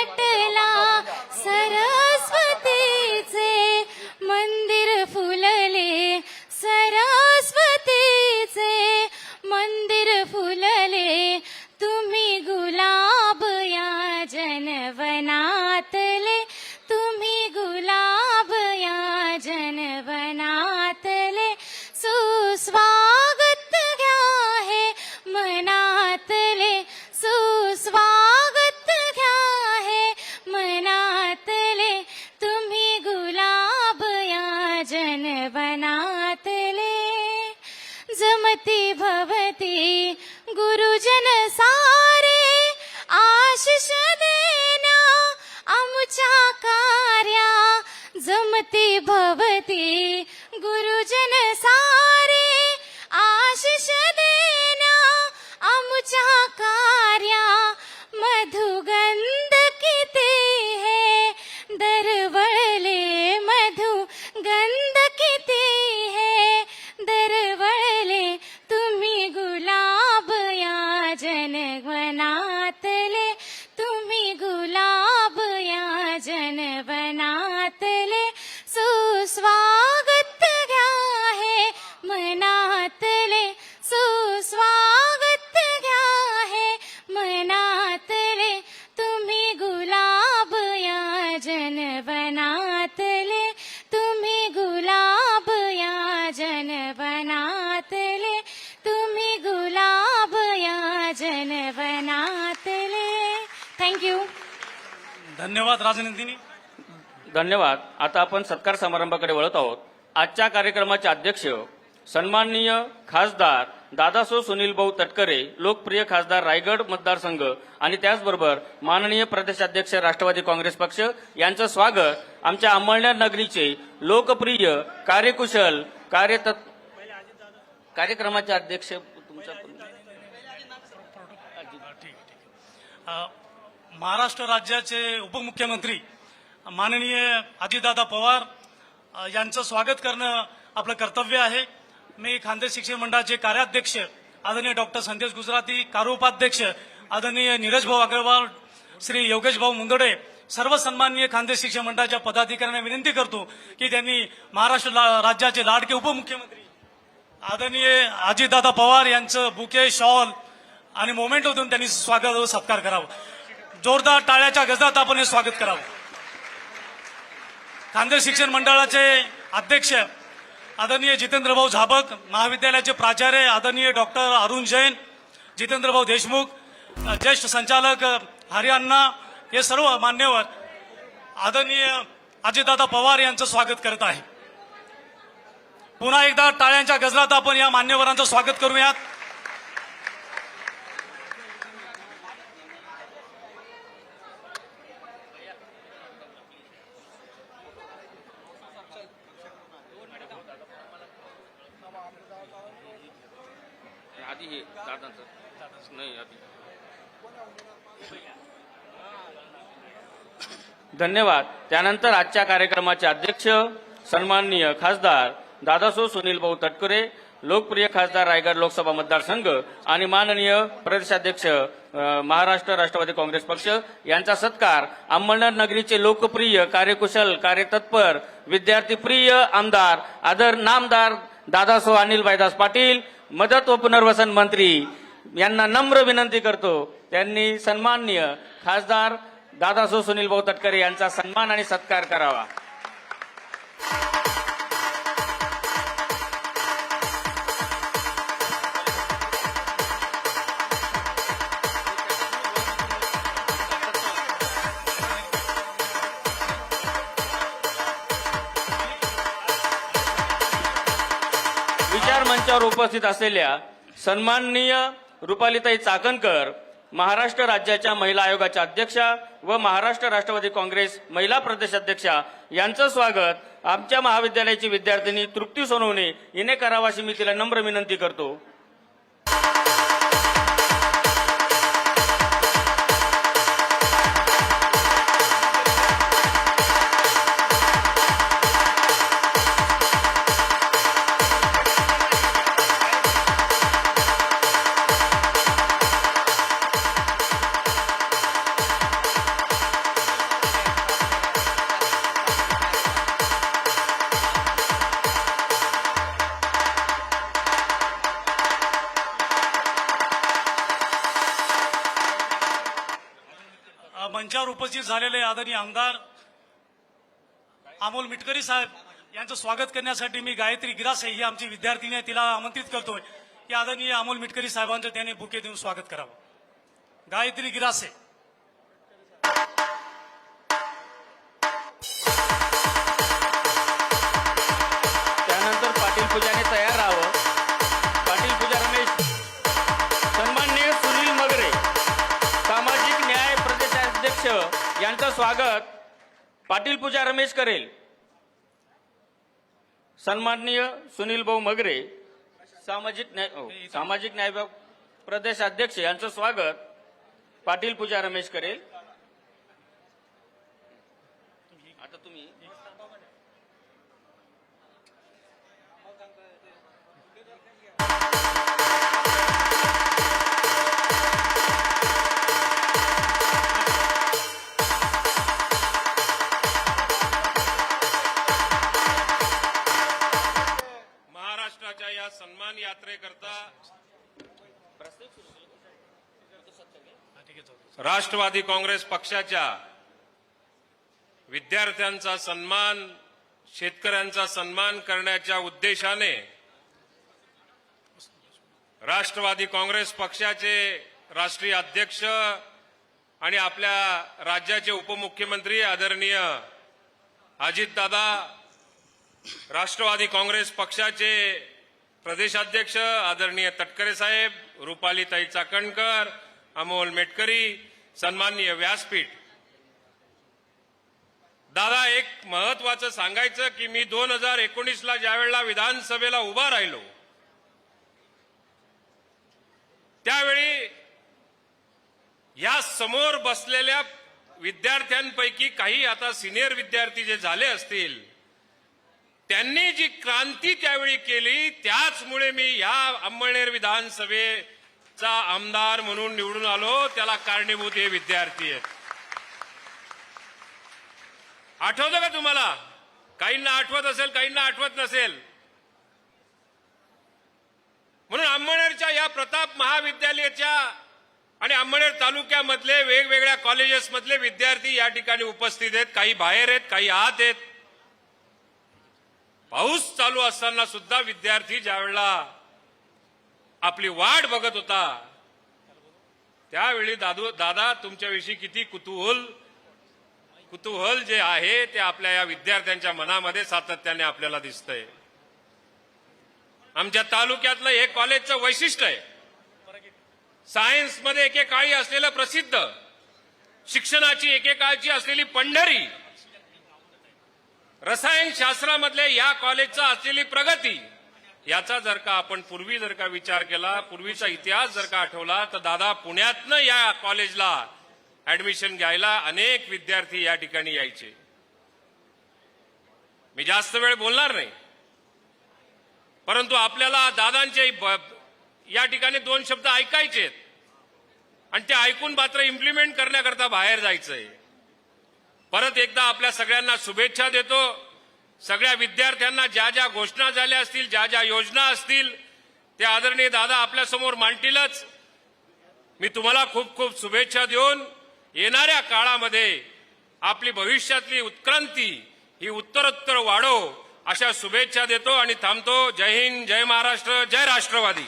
नटला सरस्वतीचे मंदिर फुलले सरस्वतीचे मंदिर फुलले तुम्ही गुलाब या जनवनातले तुम्ही गुलाब या जनवनातले सुस्वागत घ्या हे मनातले सुस्वागत घ्या हे मनातले तुम्ही गुलाब या जनवनातले जमती भवती गुरुजन सारे आशिष देना आमच्या कार्या जमती भवती गुरुजन सारे आशिष देना आमच्या कार्या मधुगंध किती हे दरवळले मधुगंध किती हे दरवळले तुम्ही गुलाब या जनवनातले तुम्ही गुलाब या जनवनातले सुस्वागत घ्या हे मनातले सुस्वागत घ्या हे मनातले तुम्ही गुलाब या जनवनातले तुम्ही गुलाब या जनवनातले तुम्ही गुलाब या जनवनातले. थँक्यू. धन्यवाद राजनंदिनी. धन्यवाद. आता आपण सत्कार समारंभाकडे वळत आहोत. आजच्या कार्यक्रमाचे अध्यक्ष सन्माननीय खासदार दादासो सुनील भाऊ तटकरे, लोकप्रिय खासदार रायगड मतदारसंघ आणि त्याचबरोबर माननीय प्रदेशाध्यक्ष राष्ट्रवादी काँग्रेस पक्ष यांचं स्वागत आमच्या अंमळनेर नगरीचे लोकप्रिय कार्यकुशल कार्यक्रमाचे अध्यक्ष तुमच्या महाराष्ट्र राज्याचे उपमुख्यमंत्री माननीय अजितदादा पवार यांचं स्वागत करणं आपलं कर्तव्य आहे. मी खानदेश शिक्षण मंडळाचे कार्याध्यक्ष आदरणीय डॉक्टर संदेश गुजराती, कार्योपाध्यक्ष आदरणीय नीरज भाऊ अग्रवाल, श्री योगेश भाऊ मुंदडे, सर्व सन्माननीय खानदेश शिक्षण मंडळाच्या पदाधिकाऱ्यांना विनंती करतो की त्यांनी महाराष्ट्र राज्याचे लाडके उपमुख्यमंत्री आदरणीय अजितदादा पवार यांचं बुके, शॉल आणि मोमेंट होऊन त्यांनी स्वागत व सत्कार करावा. जोरदार टाळ्याच्या गजरात आपण हे स्वागत करावं. खानदेश शिक्षण मंडळाचे अध्यक्ष आदरणीय जितेंद्रभाऊ झाबक, महाविद्यालयाचे प्राचार्य आदरणीय डॉक्टर अरुण जैन, जितेंद्रभाऊ देशमुख, ज्येष्ठ संचालक हरिअण्णा, हे सर्व मान्यवर आदरणीय अजितदादा पवार यांचं स्वागत करत आहे. पुन्हा एकदा टाळ्यांच्या गजरात आपण या मान्यवरांचं स्वागत करूयात. आधी हे दादांचं नाही आधी. धन्यवाद. त्यानंतर आजच्या कार्यक्रमाचे अध्यक्ष सन्माननीय खासदार दादासो सुनील भाऊ तटकरे, लोकप्रिय खासदार रायगड लोकसभा मतदारसंघ आणि माननीय प्रदेशाध्यक्ष महाराष्ट्र राष्ट्रवादी काँग्रेस पक्ष यांचा सत्कार अंमळनेर नगरीचे लोकप्रिय कार्यकुशल कार्यतत्पर विद्यार्थी प्रिय आमदार नामदार दादासो अनिल भाईदास पाटील, मदत व पुनर्वसन मंत्री यांना नम्र विनंती करतो त्यांनी सन्माननीय खासदार दादासो सुनील भाऊ तटकरे यांचा सन्मान आणि सत्कार करावा. विचार मंचावर उपस्थित असलेल्या सन्माननीय रुपालीताई चाकणकर, महाराष्ट्र राज्याच्या महिला आयोगाच्या अध्यक्षा व महाराष्ट्र राष्ट्रवादी काँग्रेस महिला प्रदेशाध्यक्षा यांचं स्वागत आमच्या महाविद्यालयाची विद्यार्थिनी तृप्ती सोनवणे हिने करावाशी मी तिला नम्र विनंती करतो. मंचावर उपस्थित झालेले आदरणीय आमदार अमोल मिटकरी साहेब यांचं स्वागत करण्यासाठी मी गायत्री गिरासे ही आमची विद्यार्थिनी आहे, तिला आमंत्रित करतोय की आदरणीय अमोल मिटकरी साहेबांचं त्याने बुके देऊन स्वागत करावं. गायत्री गिरासे. त्यानंतर पाटील पूजाने तयार राहावं. पाटील पूजा रमेश. सन्माननीय सुनील मगरे सामाजिक न्याय प्रदेशाध्यक्ष यांचं स्वागत पाटील पूजा रमेश करेल. सन्माननीय सुनील भाऊ मगरे सामाजिक न्याय विभाग प्रदेश अध्यक्ष यांचं स्वागत पाटील पूजा रमेश करेल. आता तुम्ही महाराष्ट्राच्या या सन्मान यात्रेकरता राष्ट्रवादी काँग्रेस पक्षाच्या विद्यार्थ्यांचा सन्मान, शेतकऱ्यांचा सन्मान करण्याच्या उद्देशाने राष्ट्रवादी काँग्रेस पक्षाचे राष्ट्रीय अध्यक्ष आणि आपल्या राज्याचे उपमुख्यमंत्री आदरणीय अजितदादा, राष्ट्रवादी काँग्रेस पक्षाचे प्रदेशाध्यक्ष आदरणीय तटकरे साहेब, रुपालीताई चाकणकर, अमोल मेटकरी, सन्माननीय व्यासपीठ. दादा, एक महत्वाचं सांगायचं की मी 2019ला ज्यावेळेला विधानसभेला उभा राहिलो त्यावेळी या समोर बसलेल्या विद्यार्थ्यांपैकी काही आता सिनियर विद्यार्थी जे झाले असतील त्यांनी जी क्रांती त्यावेळी केली त्याचमुळे मी या अंमळनेर विधानसभेचा आमदार म्हणून निवडून आलो. त्याला कारणीभूत हे विद्यार्थी आहेत. आठवतं का तुम्हाला? काहींना आठवत असेल, काहींना आठवत नसेल. म्हणून अंमळनेरच्या या प्रताप महाविद्यालयाच्या आणि अंमळनेर तालुक्यामधले वेगवेगळ्या कॉलेजेसमधले विद्यार्थी या ठिकाणी उपस्थित आहेत. काही बाहेर आहेत, काही आत आहेत. पाऊस चालू असताना सुद्धा विद्यार्थी ज्यावेळेला आपली वाट बघत होता त्यावेळी दादा तुमच्याविषयी किती कुतूहल जे आहे ते आपल्या या विद्यार्थ्यांच्या मनामध्ये सातत्याने आपल्याला दिसतंय. आमच्या तालुक्यातलं हे कॉलेजचं वैशिष्ट्य आहे. सायन्समध्ये एकेकाळी असलेलं प्रसिद्ध, शिक्षणाची एकेकाळची असलेली पंढरी, रसायनशास्त्रामधल्या या कॉलेजचा असलेली प्रगती, याचा जर का आपण पूर्वी जर का विचार केला, पूर्वीचा इतिहास जर का आठवला तर दादा पुण्यातनं या कॉलेजला ऍडमिशन घ्यायला अनेक विद्यार्थी या ठिकाणी यायचे. मी जास्त वेळ बोलणार नाही, परंतु आपल्याला दादांचे या ठिकाणी 2 शब्द ऐकायचे आहेत आणि ते ऐकून मात्र इम्प्लिमेंट करण्याकरता बाहेर जायचंय. परत एकदा आपल्या सगळ्यांना शुभेच्छा देतो. सगळ्या विद्यार्थ्यांना ज्या ज्या घोषणा झाल्या असतील, ज्या ज्या योजना असतील ते आदरणीय दादा आपल्यासमोर मांडतीलच. मी तुम्हाला खूप खूप शुभेच्छा देऊन येणाऱ्या काळामध्ये आपली भविष्यातली उत्क्रांती ही उत्तरोत्तर वाढो अशा शुभेच्छा देतो आणि थांबतो. जय हिंद, जय महाराष्ट्र, जय राष्ट्रवादी.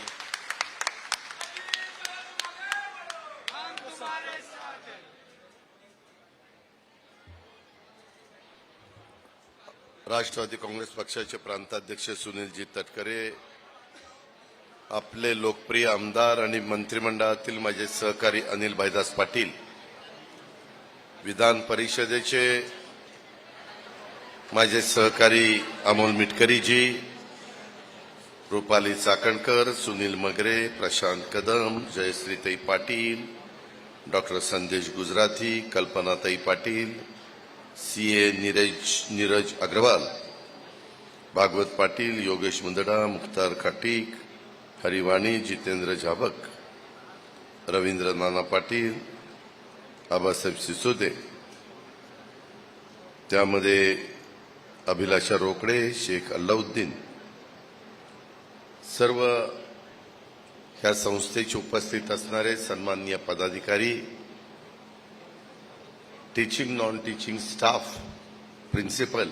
राष्ट्रवादी काँग्रेस पक्षाचे प्रांताध्यक्ष सुनीलजी तटकरे, आपले लोकप्रिय आमदार आणि मंत्रिमंडळातील माझे सहकारी अनिल भाईदास पाटील, विधान परिषदेचे माझे सहकारी अमोल मिटकरीजी, रुपाली चाकणकर, सुनील मगरे, प्रशांत कदम, जयश्रीताई पाटील, डॉक्टर संदेश गुजराती, कल्पनाताई पाटील, सीए नीरज अग्रवाल, भागवत पाटील, योगेश मुंदडा, मुख्तार खाटीक, हरिवाणी, जितेंद्र झाबक, रवींद्र नाना पाटील, आबासाहेब सिसोदे, त्यामध्ये अभिलाषा रोकडे, शेख अल्लाउद्दीन, सर्व ह्या संस्थेचे उपस्थित असणारे सन्माननीय पदाधिकारी, teaching non teaching staff, principal,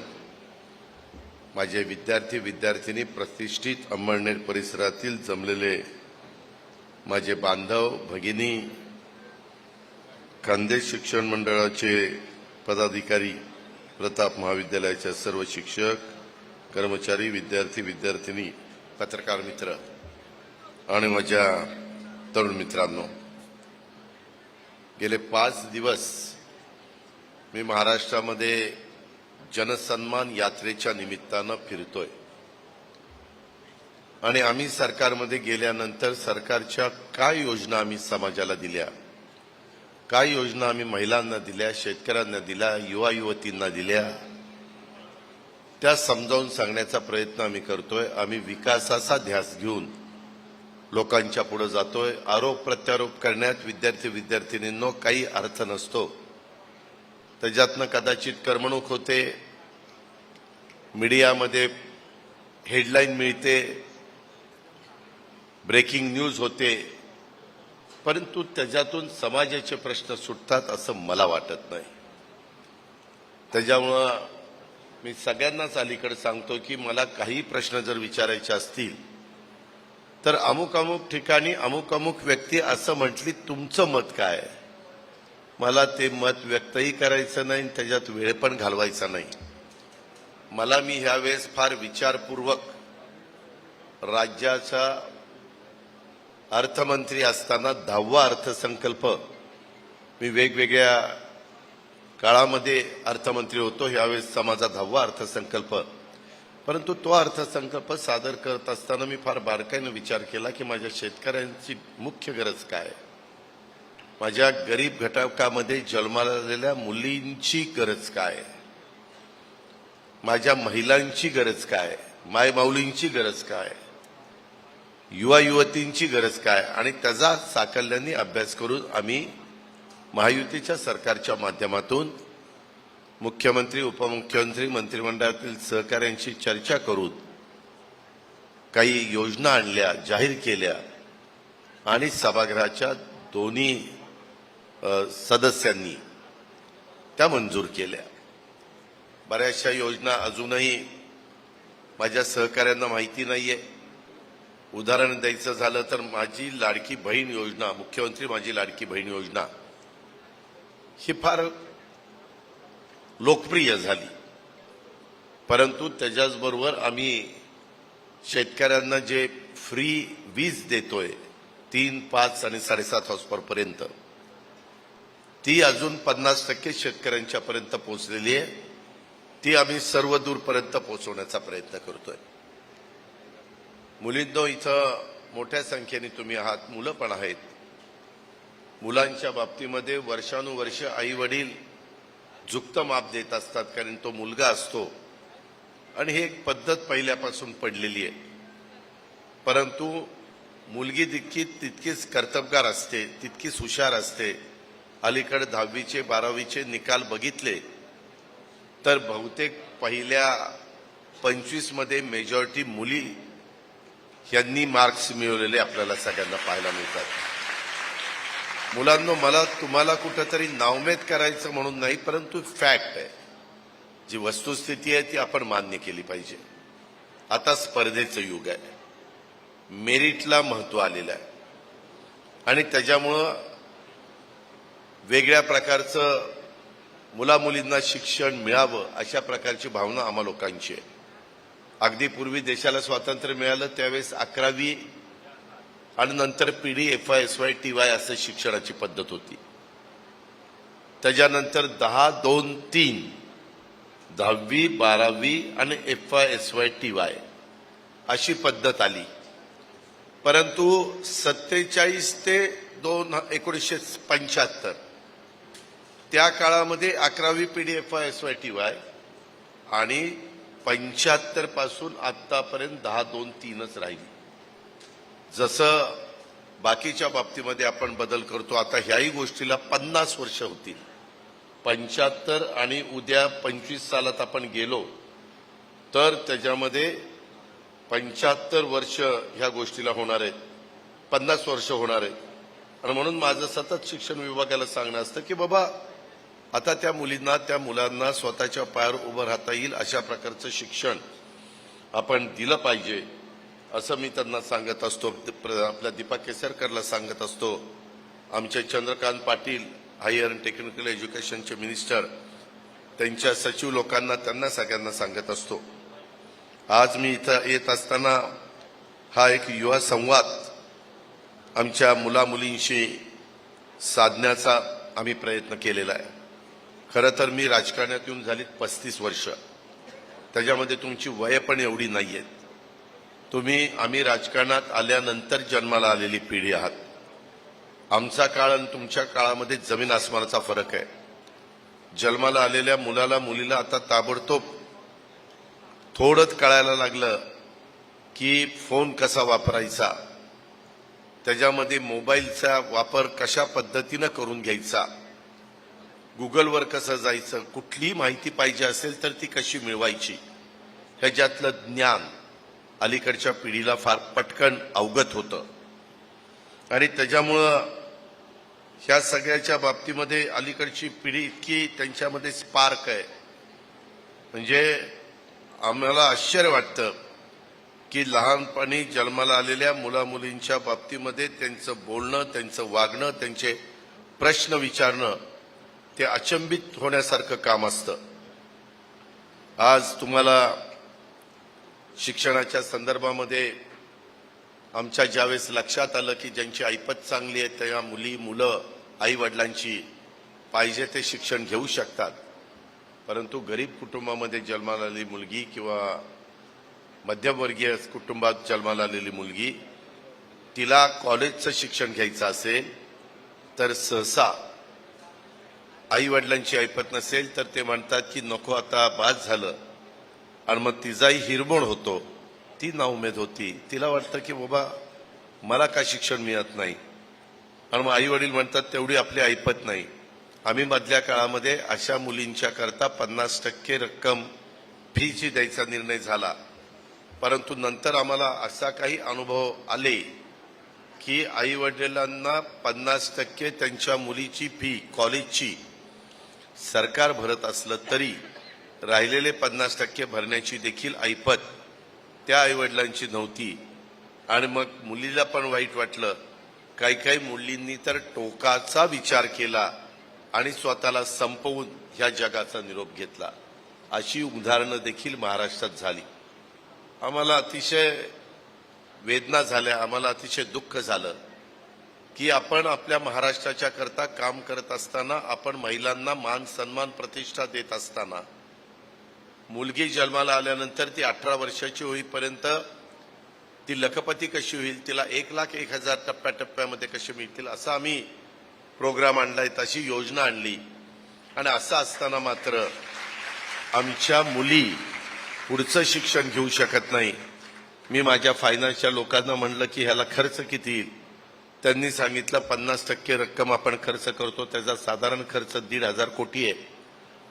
माझे विद्यार्थी विद्यार्थिनी, प्रतिष्ठित अंमळनेर परिसरातील जमलेले माझे बांधव भगिनी, खानदेश शिक्षण मंडळाचे पदाधिकारी, प्रताप महाविद्यालयाचे सर्व शिक्षक, कर्मचारी, विद्यार्थी विद्यार्थिनी, पत्रकार मित्र आणि माझ्या तरुण मित्रांनो, गेले 5 दिवस मी महाराष्ट्रामध्ये जनसन्मान यात्रेच्या निमित्तानं फिरतोय आणि आम्ही सरकारमध्ये गेल्यानंतर सरकारच्या काय योजना आम्ही समाजाला दिल्या, काय योजना आम्ही महिलांना दिल्या, शेतकऱ्यांना दिल्या, युवा युवतींना दिल्या, त्या समजावून सांगण्याचा प्रयत्न आम्ही करतोय. आम्ही विकासाचा ध्यास घेऊन लोकांच्या पुढे जातोय. आरोप प्रत्यारोप करण्यात विद्यार्थी विद्यार्थिनींनो काही अर्थ नसतो. त्याच्यातनं कदाचित करमणूक होते, मीडियामध्ये हेडलाईन मिळते, ब्रेकिंग न्यूज होते, परंतु त्याच्यातून समाजाचे प्रश्न सुटतात असं मला वाटत नाही. त्याच्यामुळं मी सगळ्यांनाच अलीकडे सांगतो की मला काही प्रश्न जर विचारायचे असतील तर अमुक अमुक ठिकाणी अमुक अमुक व्यक्ती असं म्हटली, तुमचं मत काय? मला ते मत व्यक्तही करायचं नाही, त्याच्यात वेळ पण घालवायचा नाही. मला मी ह्यावेळेस फार विचारपूर्वक राज्याचा अर्थमंत्री असताना 10वा अर्थसंकल्प, मी वेगवेगळ्या काळामध्ये अर्थमंत्री होतो, यावेळेस माझा 10वा अर्थसंकल्प. परंतु तो अर्थसंकल्प सादर करत असताना मी फार बारकाईने विचार केला की माझ्या शेतकऱ्यांची मुख्य गरज काय, माझ्या गरीब घटकामध्ये जन्माला आलेल्या मुलींची गरज काय, माझ्या महिलांची गरज काय, मायमाऊलींची गरज काय, युवा युवतींची गरज काय, आणि त्याचा साकल्याने अभ्यास करून आम्ही महायुतीच्या सरकारच्या माध्यमातून मुख्यमंत्री, उपमुख्यमंत्री, मंत्रिमंडळातील सहकाऱ्यांशी चर्चा करून काही योजना आणल्या, जाहीर केल्या आणि सभागृहाच्या दोन्ही सदस्यांनी त्या मंजूर केल्या. बऱ्याचशा योजना अजूनही माझ्या सहकाऱ्यांना माहिती नाहीये. उदाहरण द्यायचं झालं तर माझी लाडकी बहीण योजना, मुख्यमंत्री माझी लाडकी बहीण योजना ही फार लोकप्रिय झाली, परंतु त्याच्याचबरोबर आम्ही शेतकऱ्यांना जे फ्री वीज देतोय 3, 5 आणि 7.5 हॉर्सपावर पर्यंत, ती अजून 50% शेतकऱ्यांच्या पर्यंत पोहोचलेली आहे. ती आम्ही सर्व दूरपर्यंत पोहोचवण्याचा प्रयत्न करतोय. मुलींनो, इथं मोठ्या संख्येने तुम्ही आहात, मुलं पण आहेत. मुलांच्या बाबतीमध्ये वर्षानुवर्ष आई वडील झुकतं माप देत असतात, कारण तो मुलगा असतो आणि ही एक पद्धत पहिल्यापासून पडलेली आहे. परंतु मुलगी तितकीच कर्तबगार असते, तितकीच हुशार असते. अलीकडे 10वीचे 12वीचे निकाल बघितले तर बहुतेक पहिल्या 25 मध्ये मेजॉरिटी मुली यांनी मार्क्स मिळवलेले आपल्याला सगळ्यांना पाहायला मिळतात. मुलांनो, मला तुम्हाला कुठेतरी नावमेद करायचं म्हणून नाही, परंतु फॅक्ट आहे, जी वस्तुस्थिती आहे ती आपण मान्य केली पाहिजे. आता स्पर्धेचं युग आहे, मेरिटला महत्व आलेलं आहे आणि त्याच्यामुळं वेगळ्या प्रकारचं मुलामुलींना शिक्षण मिळावं अशा प्रकारची भावना आम्हा लोकांची आहे. अगदी पूर्वी देशाला स्वातंत्र्य मिळालं त्यावेळेस 11वी आणि नंतर पिढी FY SY TY असं शिक्षणाची पद्धत होती. त्याच्यानंतर 10, 2, 3 10वी 12वी आणि FY SY TY अशी पद्धत आली. परंतु 47 ते 1975 त्या काळामध्ये 11वी पिढी FY SY TY आणि 75 पासून आतापर्यंत 10, 2, 3च राहिली. जसं बाकीच्या बाबतीमध्ये आपण बदल करतो, आता ह्याही गोष्टीला 50 वर्ष होतील. 75 आणि उद्या 25 सालात आपण गेलो तर त्याच्यामध्ये 75 वर्ष ह्या गोष्टीला होणार आहेत, 50 वर्ष होणार आहेत. आणि म्हणून माझं सतत शिक्षण विभागाला सांगणं असतं की बाबा आता त्या मुलांना स्वतःच्या पायावर उभं राहता येईल अशा प्रकारचं शिक्षण आपण दिलं पाहिजे असं मी त्यांना सांगत असतो. आपल्या दीपा केसरकरला सांगत असतो. आमचे Chandrakant Patil higher and technical एज्युकेशनचे मिनिस्टर, त्यांच्या सचिव लोकांना, त्यांना सगळ्यांना सांगत असतो. आज मी इथं येत असताना हा एक युवा संवाद आमच्या मुलामुलींशी साधण्याचा आम्ही प्रयत्न केलेला आहे. खरं तर मी राजकारणात येऊन झालीत 35 वर्ष. त्याच्यामध्ये तुमची वय पण एवढी नाहीये. आम्ही राजकारणात आल्यानंतर जन्माला आलेली पिढी आहात. आमचा काळ आणि तुमच्या काळामध्ये जमीन आसमानाचा फरक आहे. जन्माला आलेल्या मुलाला मुलीला आता ताबडतोब थोडंच कळायला लागलं की फोन कसा वापरायचा, त्याच्यामध्ये मोबाईलचा वापर कशा पद्धतीनं करून घ्यायचा, गुगलवर कसं जायचं, कुठलीही माहिती पाहिजे असेल तर ती कशी मिळवायची, ह्याच्यातलं ज्ञान अलीकडच्या पिढीला फार पटकन अवगत होतं. आणि त्याच्यामुळं ह्या सगळ्याच्या बाबतीमध्ये अलीकडची पिढी इतकी त्यांच्यामध्ये स्पार्क आहे, म्हणजे आम्हाला आश्चर्य वाटतं की लहानपणी जन्माला आलेल्या मुलामुलींच्या बाबतीमध्ये त्यांचं बोलणं, त्यांचं वागणं, त्यांचे प्रश्न विचारणं ते अचंबित होण्यासारखं काम असतं. आज तुम्हाला शिक्षणाच्या संदर्भामध्ये आमच्या ज्यावेळेस लक्षात आलं की ज्यांची ऐपत चांगली आहे त्या मुलं आई वडिलांची पाहिजे ते शिक्षण घेऊ शकतात, परंतु गरीब कुटुंबामध्ये जन्माला आलेली मुलगी किंवा मध्यमवर्गीय कुटुंबात जन्माला आलेली मुलगी, तिला कॉलेजचं शिक्षण घ्यायचं असेल तर सहसा आई वडिलांची ऐपत नसेल तर ते म्हणतात की नको आता बास झालं, आणि मग तिचाही हिरमोड होतो. ती नाउमेद होती, तिला वाटतं की बाबा मला का शिक्षण मिळत नाही, आणि मग आई वडील म्हणतात तेवढी आपली ऐपत नाही. आम्ही मधल्या काळामध्ये अशा मुलींच्या करता 50% रक्कम फीची द्यायचा निर्णय झाला, परंतु नंतर आम्हाला असा काही अनुभव आले की आई वडिलांना 50% त्यांच्या मुलीची फी कॉलेजची सरकार भरत असलं तरी राहिलेले 50% भरण्याची देखील ऐपत त्या आई वडिलांची नव्हती. आणि मग मुलीला पण वाईट वाटलं. काही मुलींनी तर टोकाचा विचार केला आणि स्वतःला संपवून ह्या जगाचा निरोप घेतला. अशी उदाहरणं देखील महाराष्ट्रात झाली. आम्हाला अतिशय वेदना झाल्या, आम्हाला अतिशय दुःख झालं की आपण आपल्या महाराष्ट्राच्या करता काम करत असताना, आपण महिलांना मान सन्मान प्रतिष्ठा देत असताना, मुलगी जन्माला आल्यानंतर ती 18 वर्षाची होईपर्यंत ती लखपती कशी होईल, तिला 1,01,000 टप्प्याटप्प्यामध्ये कसे मिळतील, असा आम्ही प्रोग्राम आणलाय, तशी योजना आणली. आणि असं असताना मात्र आमच्या मुली पुढचं शिक्षण घेऊ शकत नाही. मी माझ्या फायनान्सच्या लोकांना म्हणलं की ह्याला खर्च किती येईल. त्यांनी सांगितलं 50% रक्कम आपण खर्च करतो, त्याचा साधारण खर्च 1,500 कोटी आहे.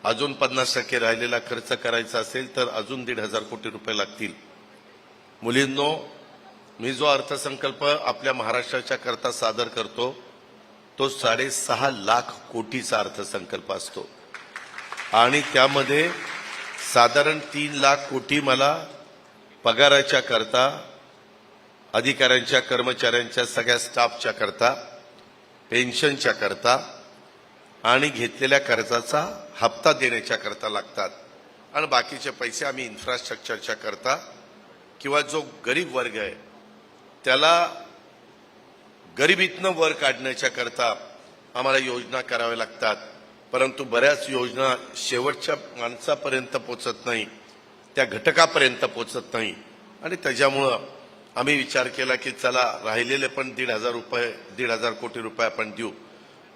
अजून 50% राहिलेला खर्च करायचा असेल तर अजून 1,500 कोटी रुपये लागतील. मुलींनो, मी जो अर्थसंकल्प आपल्या महाराष्ट्राच्या करता सादर करतो तो 6.5 लाख कोटीचा अर्थसंकल्प असतो, आणि त्यामध्ये साधारण 3 लाख कोटी मला पगाराच्या करता, अधिकाऱ्यांच्या, कर्मचाऱ्यांच्या, सगळ्या स्टाफच्या करता, पेन्शनच्या करता आणि घेतलेल्या कर्जाचा हप्ता देण्याच्या करता लागतात. आणि बाकीचे पैसे आम्ही इन्फ्रास्ट्रक्चरच्या करता किंवा जो गरीब वर्ग आहे त्याला गरिबीतनं वर काढण्याच्या करता आम्हाला योजना कराव्या लागतात. परंतु बऱ्याच योजना शेवटच्या माणसापर्यंत पोचत नाही, त्या घटकापर्यंत पोचत नाही. आणि त्याच्यामुळं आम्ही विचार केला की चला राहिलेले पण 1,500 कोटी रुपये आपण देऊ.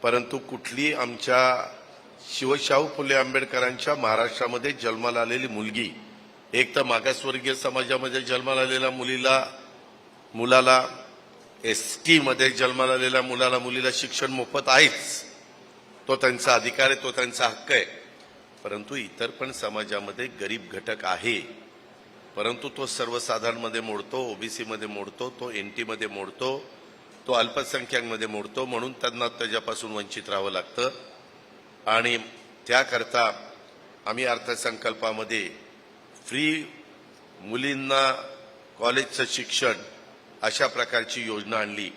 परंतु कुठली आमच्या शिवशाहू फुले आंबेडकरांच्या महाराष्ट्रामध्ये जन्माला आलेली मुलगी, एक तर मागासवर्गीय समाजामध्ये जन्माला आलेल्या मुलाला, ST मध्ये जन्माला आलेल्या मुलीला शिक्षण मोफत आहेच, तो त्यांचा अधिकार आहे, तो त्यांचा हक्क आहे. परंतु इतर पण समाजामध्ये गरीब घटक आहे, परंतु तो सर्वसाधारणमध्ये मोडतो, OBC मध्ये मोडतो, तो NT मध्ये मोडतो, तो अल्पसंख्याकमध्ये मोडतो, म्हणून त्यांना त्याच्यापासून वंचित राहावं लागतं. आणि त्याकरता आम्ही अर्थसंकल्पामध्ये फ्री मुलींना कॉलेजचं शिक्षण अशा प्रकारची योजना आणली.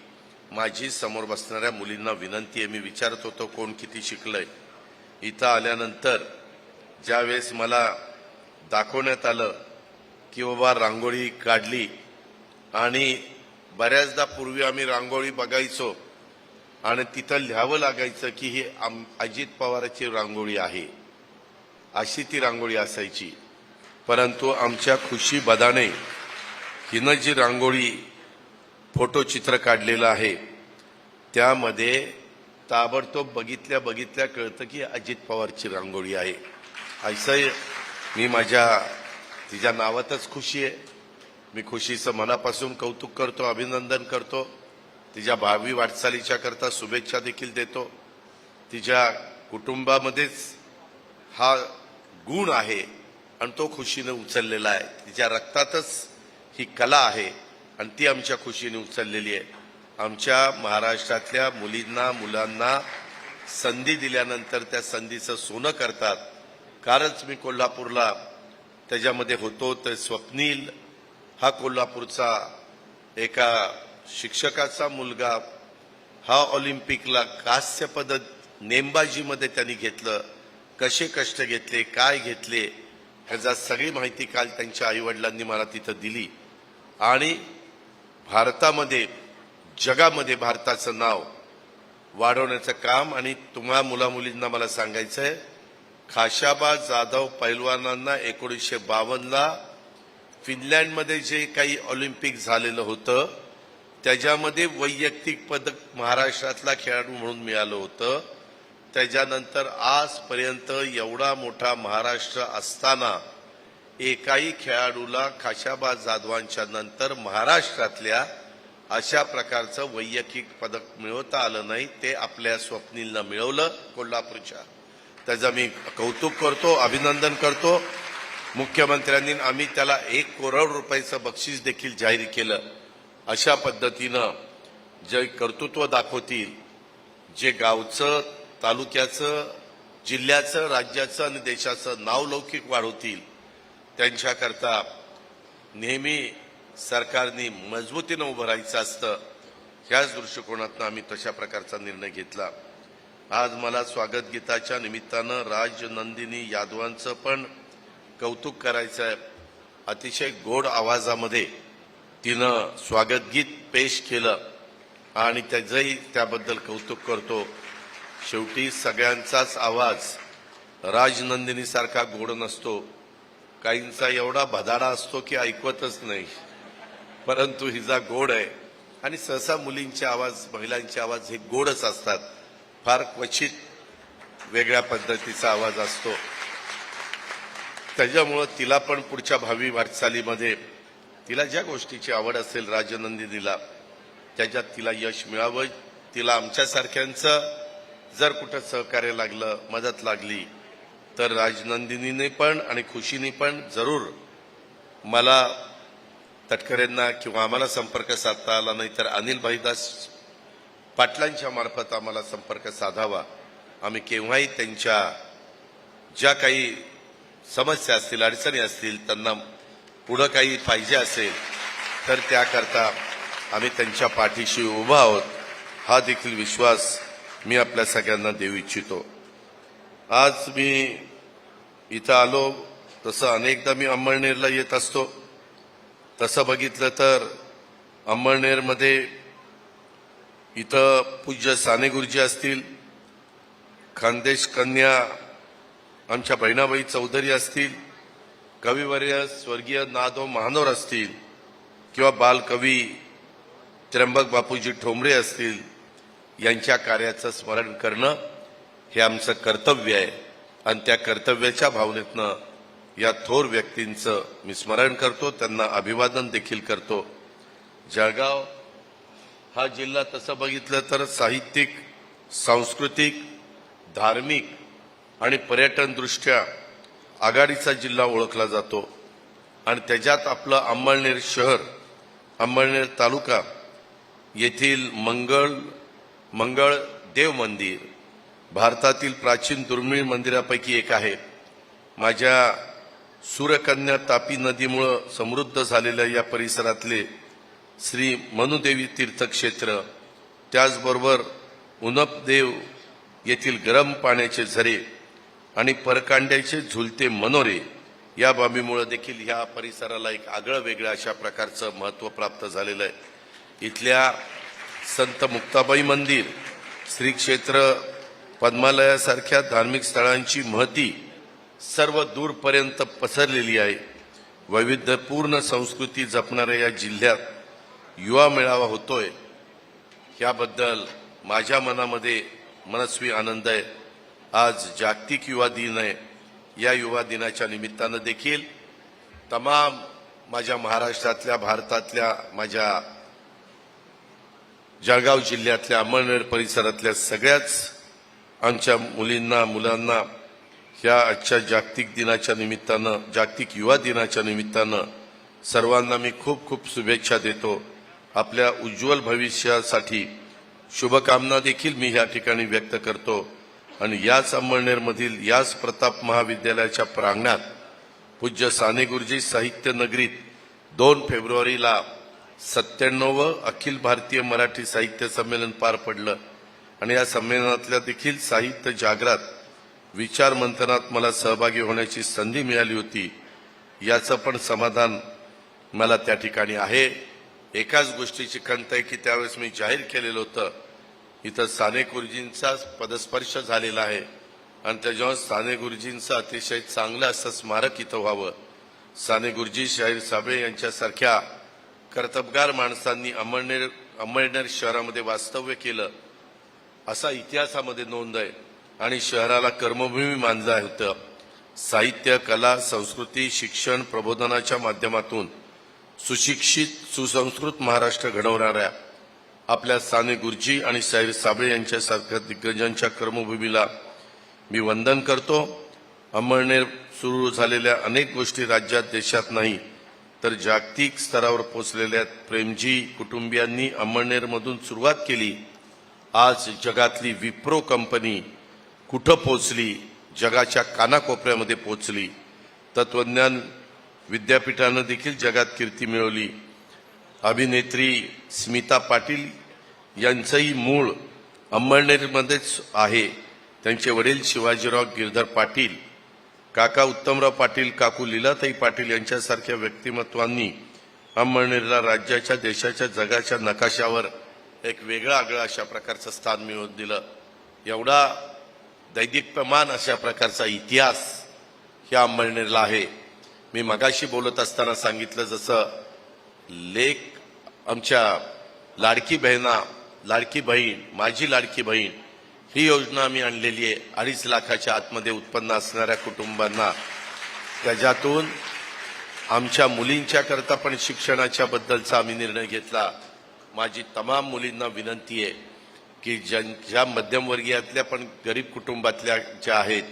माझी समोर बसणाऱ्या मुलींना विनंती आहे, मी विचारत होतो कोण किती शिकलंय. इथं आल्यानंतर ज्यावेळेस मला दाखवण्यात आलं की बाबा रांगोळी काढली, आणि बऱ्याचदा पूर्वी आम्ही रांगोळी बघायचो आणि तिथं लिहावं लागायचं की ही अजित पवारांची रांगोळी आहे, अशी ती रांगोळी असायची. परंतु आमच्या खुशी बदाने हिनं जी रांगोळी फोटोचित्र काढलेलं आहे त्यामध्ये ताबडतोब बघितल्या बघितल्या कळतं की अजित पवारची रांगोळी आहे. असं मी तिच्या नावातच खुशी आहे. मी खुशीचं मनापासून कौतुक करतो, अभिनंदन करतो. तिच्या भावी वाटचालीच्या करता शुभेच्छा देखील देतो. तिच्या कुटुंबामध्येच हा गुण आहे आणि तो खुशीने उचललेला आहे. तिच्या रक्तातच ही कला आहे आणि ती आमच्या खुशीने उचललेली आहे. आमच्या महाराष्ट्रातल्या मुलांना संधी दिल्यानंतर त्या संधीचं सोनं करतात. कालच मी कोल्हापूरला त्याच्यामध्ये होतो, तर स्वप्नील हा कोल्हापूरचा एका शिक्षकाचा मुलगा, हा ऑलिम्पिकला कांस्य पदक नेमबाजीमध्ये त्यांनी घेतलं. कसे कष्ट घेतले, काय घेतले, ह्याचा सगळी माहिती काल त्यांच्या आईवडिलांनी मला तिथं दिली. आणि भारतामध्ये, जगामध्ये भारताचं नाव वाढवण्याचं काम. आणि तुम्हा मुलामुलींना मला सांगायचं आहे, खाशाबा जाधव पैलवानांना 1952ला फिनलँडमध्ये जे काही ऑलिम्पिक झालेलं होतं त्याच्यामध्ये वैयक्तिक पदक महाराष्ट्रातला खेळाडू म्हणून मिळालं होतं. त्याच्यानंतर आजपर्यंत एवढा मोठा महाराष्ट्र असताना एकाही खेळाडूला खाशाबा जाधवांच्या नंतर महाराष्ट्रातल्या अशा प्रकारचं वैयक्तिक पदक मिळवता आलं नाही. ते आपल्या स्वप्नीलनं मिळवलं कोल्हापूरच्या. त्याचं मी कौतुक करतो, अभिनंदन करतो. मुख्यमंत्र्यांनी आम्ही त्याला 1 करोड रुपयाचं बक्षीस देखील जाहीर केलं. अशा पद्धतीनं जे कर्तृत्व दाखवतील, जे गावचं, तालुक्याचं, जिल्ह्याचं, राज्याचं आणि देशाचं नावलौकिक वाढवतील, त्यांच्याकरता नेहमी सरकारने मजबूतीनं उभं राहायचं असतं. ह्याच दृष्टिकोनातून आम्ही तशा प्रकारचा निर्णय घेतला. आज मला स्वागत गीताच्या निमित्तानं राजनंदिनी यादवांचं पण कौतुक करायचं आहे. अतिशय गोड आवाजामध्ये तिनं स्वागत गीत पेश केलं आणि त्याबद्दल कौतुक करतो. शेवटी सगळ्यांचाच आवाज राजनंदिनीसारखा गोड नसतो. काहींचा एवढा भदाडा असतो की ऐकवतच नाही, परंतु हिचा गोड आहे. आणि सहसा मुलींचे आवाज, महिलांचे आवाज हे गोडच असतात. फार क्वचित वेगळ्या पद्धतीचा आवाज असतो. त्याच्यामुळं तिला पण पुढच्या भावी वाटचालीमध्ये तिला ज्या गोष्टीची आवड असेल राजनंदिनीला, त्याच्यात तिला यश मिळावं. तिला आमच्यासारख्यांचं जर कुठं सहकार्य लागलं, मदत लागली, तर राजनंदिनीने पण आणि खुशीने पण जरूर मला, तटकरेंना किंवा आम्हाला संपर्क साधता आला नाही तर अनिल भाईदास पाटलांच्या मार्फत आम्हाला संपर्क साधावा. आम्ही केव्हाही त्यांच्या ज्या काही समस्या असतील, अडचणी असतील, त्यांना पुढं काही पाहिजे असेल तर त्याकरता आम्ही त्यांच्या पाठीशी उभा आहोत. हा देखील विश्वास मी आपल्या सगळ्यांना देऊ इच्छितो. आज मी इथं आलो तसं अनेकदा मी अंमळनेरला येत असतो. तसं बघितलं तर अंमळनेरमध्ये इथं पूज्य साने गुरुजी असतील, खानदेश कन्या आमच्या बहिणाबाई चौधरी असतील, कविवर्य स्वर्गीय नादो महानोर असतील, किंवा बालकवी त्र्यंबक बापूजी ठोंबरे असतील, यांच्या कार्याचं स्मरण करणं हे आमचं कर्तव्य आहे. आणि त्या कर्तव्याच्या भावनेतनं या थोर व्यक्तींचं मी स्मरण करतो, त्यांना अभिवादन देखील करतो. जळगाव हा जिल्हा तसं बघितलं तर साहित्यिक, सांस्कृतिक, धार्मिक आणि पर्यटन दृष्ट्या आघाडीचा जिल्हा ओळखला जातो. आणि त्याच्यात आपलं अंमळनेर शहर, अंमळनेर तालुका येथील मंगळ देव मंदिर भारतातील प्राचीन दुर्मिळ मंदिरापैकी एक आहे. माझ्या सूर्यकन्या तापी नदीमुळे समृद्ध झालेल्या या परिसरातले श्री मनुदेवी तीर्थक्षेत्र, त्याचबरोबर उनपदेव येथील गरम पाण्याचे झरे आणि परकांड्याचे झुलते मनोरे या बाबीमुळे देखील या परिसराला एक आगळं वेगळं अशा प्रकारचं महत्त्व प्राप्त झालेलं आहे. इथल्या संत मुक्ताबाई मंदिर, श्री क्षेत्र, पद्मालयासारख्या धार्मिक स्थळांची महती सर्व दूरपर्यंत पसरलेली आहे. वैविध्यपूर्ण संस्कृती जपणाऱ्या या जिल्ह्यात युवा मेळावा होतोय, याबद्दल माझ्या मनामध्ये मनस्वी आनंद आहे. आज जागतिक युवा दिन आहे. या युवा दिनाच्या निमित्तानं देखील तमाम माझ्या महाराष्ट्रातल्या, भारतातल्या, माझ्या जळगाव जिल्ह्यातल्या अंमळनेर परिसरातल्या सगळ्याच आमच्या मुलींना, मुलांना या आजच्या जागतिक दिनाच्या निमित्तानं, जागतिक युवा दिनाच्या निमित्तानं सर्वांना मी खूप खूप शुभेच्छा देतो. आपल्या उज्ज्वल भविष्यासाठी शुभकामना देखील मी या ठिकाणी व्यक्त करतो. आणि याच अंमळनेरमधील याच प्रताप महाविद्यालयाच्या प्रांगणात पूज्य साने गुरुजी साहित्य नगरीत 2 फेब्रुवारीला 97वे अखिल भारतीय मराठी साहित्य संमेलन पार पडलं. आणि या संमेलनातल्या देखील साहित्य जागरात, विचार मंथनात मला सहभागी होण्याची संधी मिळाली होती. याचं पण समाधान मला त्या ठिकाणी आहे. एकाच गोष्टीची खंत आहे की त्यावेळेस मी जाहीर केलेलं होतं, इथं साने गुरुजींचा पदस्पर्श झालेला आहे आणि त्याच्यावर साने गुरुजींचं अतिशय चांगलं असं स्मारक इथं व्हावं. साने गुरुजी, शाहीर साबळे यांच्यासारख्या कर्तबगार माणसांनी अंमळनेर शहरामध्ये वास्तव्य केलं असा इतिहासामध्ये नोंद आहे. आणि शहराला कर्मभूमी मानलं होतं. साहित्य, कला, संस्कृती, शिक्षण, प्रबोधनाच्या माध्यमातून सुशिक्षित, सुसंस्कृत महाराष्ट्र घडवणाऱ्या आपल्या साने गुरुजी आणि शाहीर साबळे यांच्यासारख्या दिग्गजांच्या कर्मभूमीला मी वंदन करतो. अंमळनेर सुरू झालेल्या अनेक गोष्टी राज्यात, देशात नाही तर जागतिक स्तरावर पोहोचलेल्या प्रेमजी कुटुंबियांनी अंमळनेरमधून सुरुवात केली. आज जगातली विप्रो कंपनी कुठं पोहोचली, जगाच्या कानाकोपऱ्यामध्ये पोहोचली. तत्वज्ञान विद्यापीठानं देखील जगात कीर्ती मिळवली. अभिनेत्री स्मिता पाटील यांचंही मूळ अंमळनेरमध्येच आहे. त्यांचे वडील शिवाजीराव गिरधर पाटील, काका उत्तमराव पाटील, काकू लीलाताई पाटील यांच्यासारख्या व्यक्तिमत्वांनी अंमळनेरला राज्याच्या, देशाच्या, जगाच्या नकाशावर एक वेगळं आगळं अशा प्रकारचं स्थान मिळवून दिलं. एवढा दैदिप्यमान अशा प्रकारचा इतिहास ह्या अंमळनेरला आहे. मी मगाशी बोलत असताना सांगितलं, जसं लेख आमच्या लाडकी बहीण, माझी लाडकी बहीण ही योजना आम्ही आणलेली आहे 2.5 लाखाच्या आतमध्ये उत्पन्न असणाऱ्या कुटुंबांना. त्याच्यातून आमच्या मुलींच्या करता पण शिक्षणाच्या बद्दलचा आम्ही निर्णय घेतला. माझी तमाम मुलींना विनंती आहे की ज्या मध्यमवर्गीयातल्या पण गरीब कुटुंबातल्या ज्या आहेत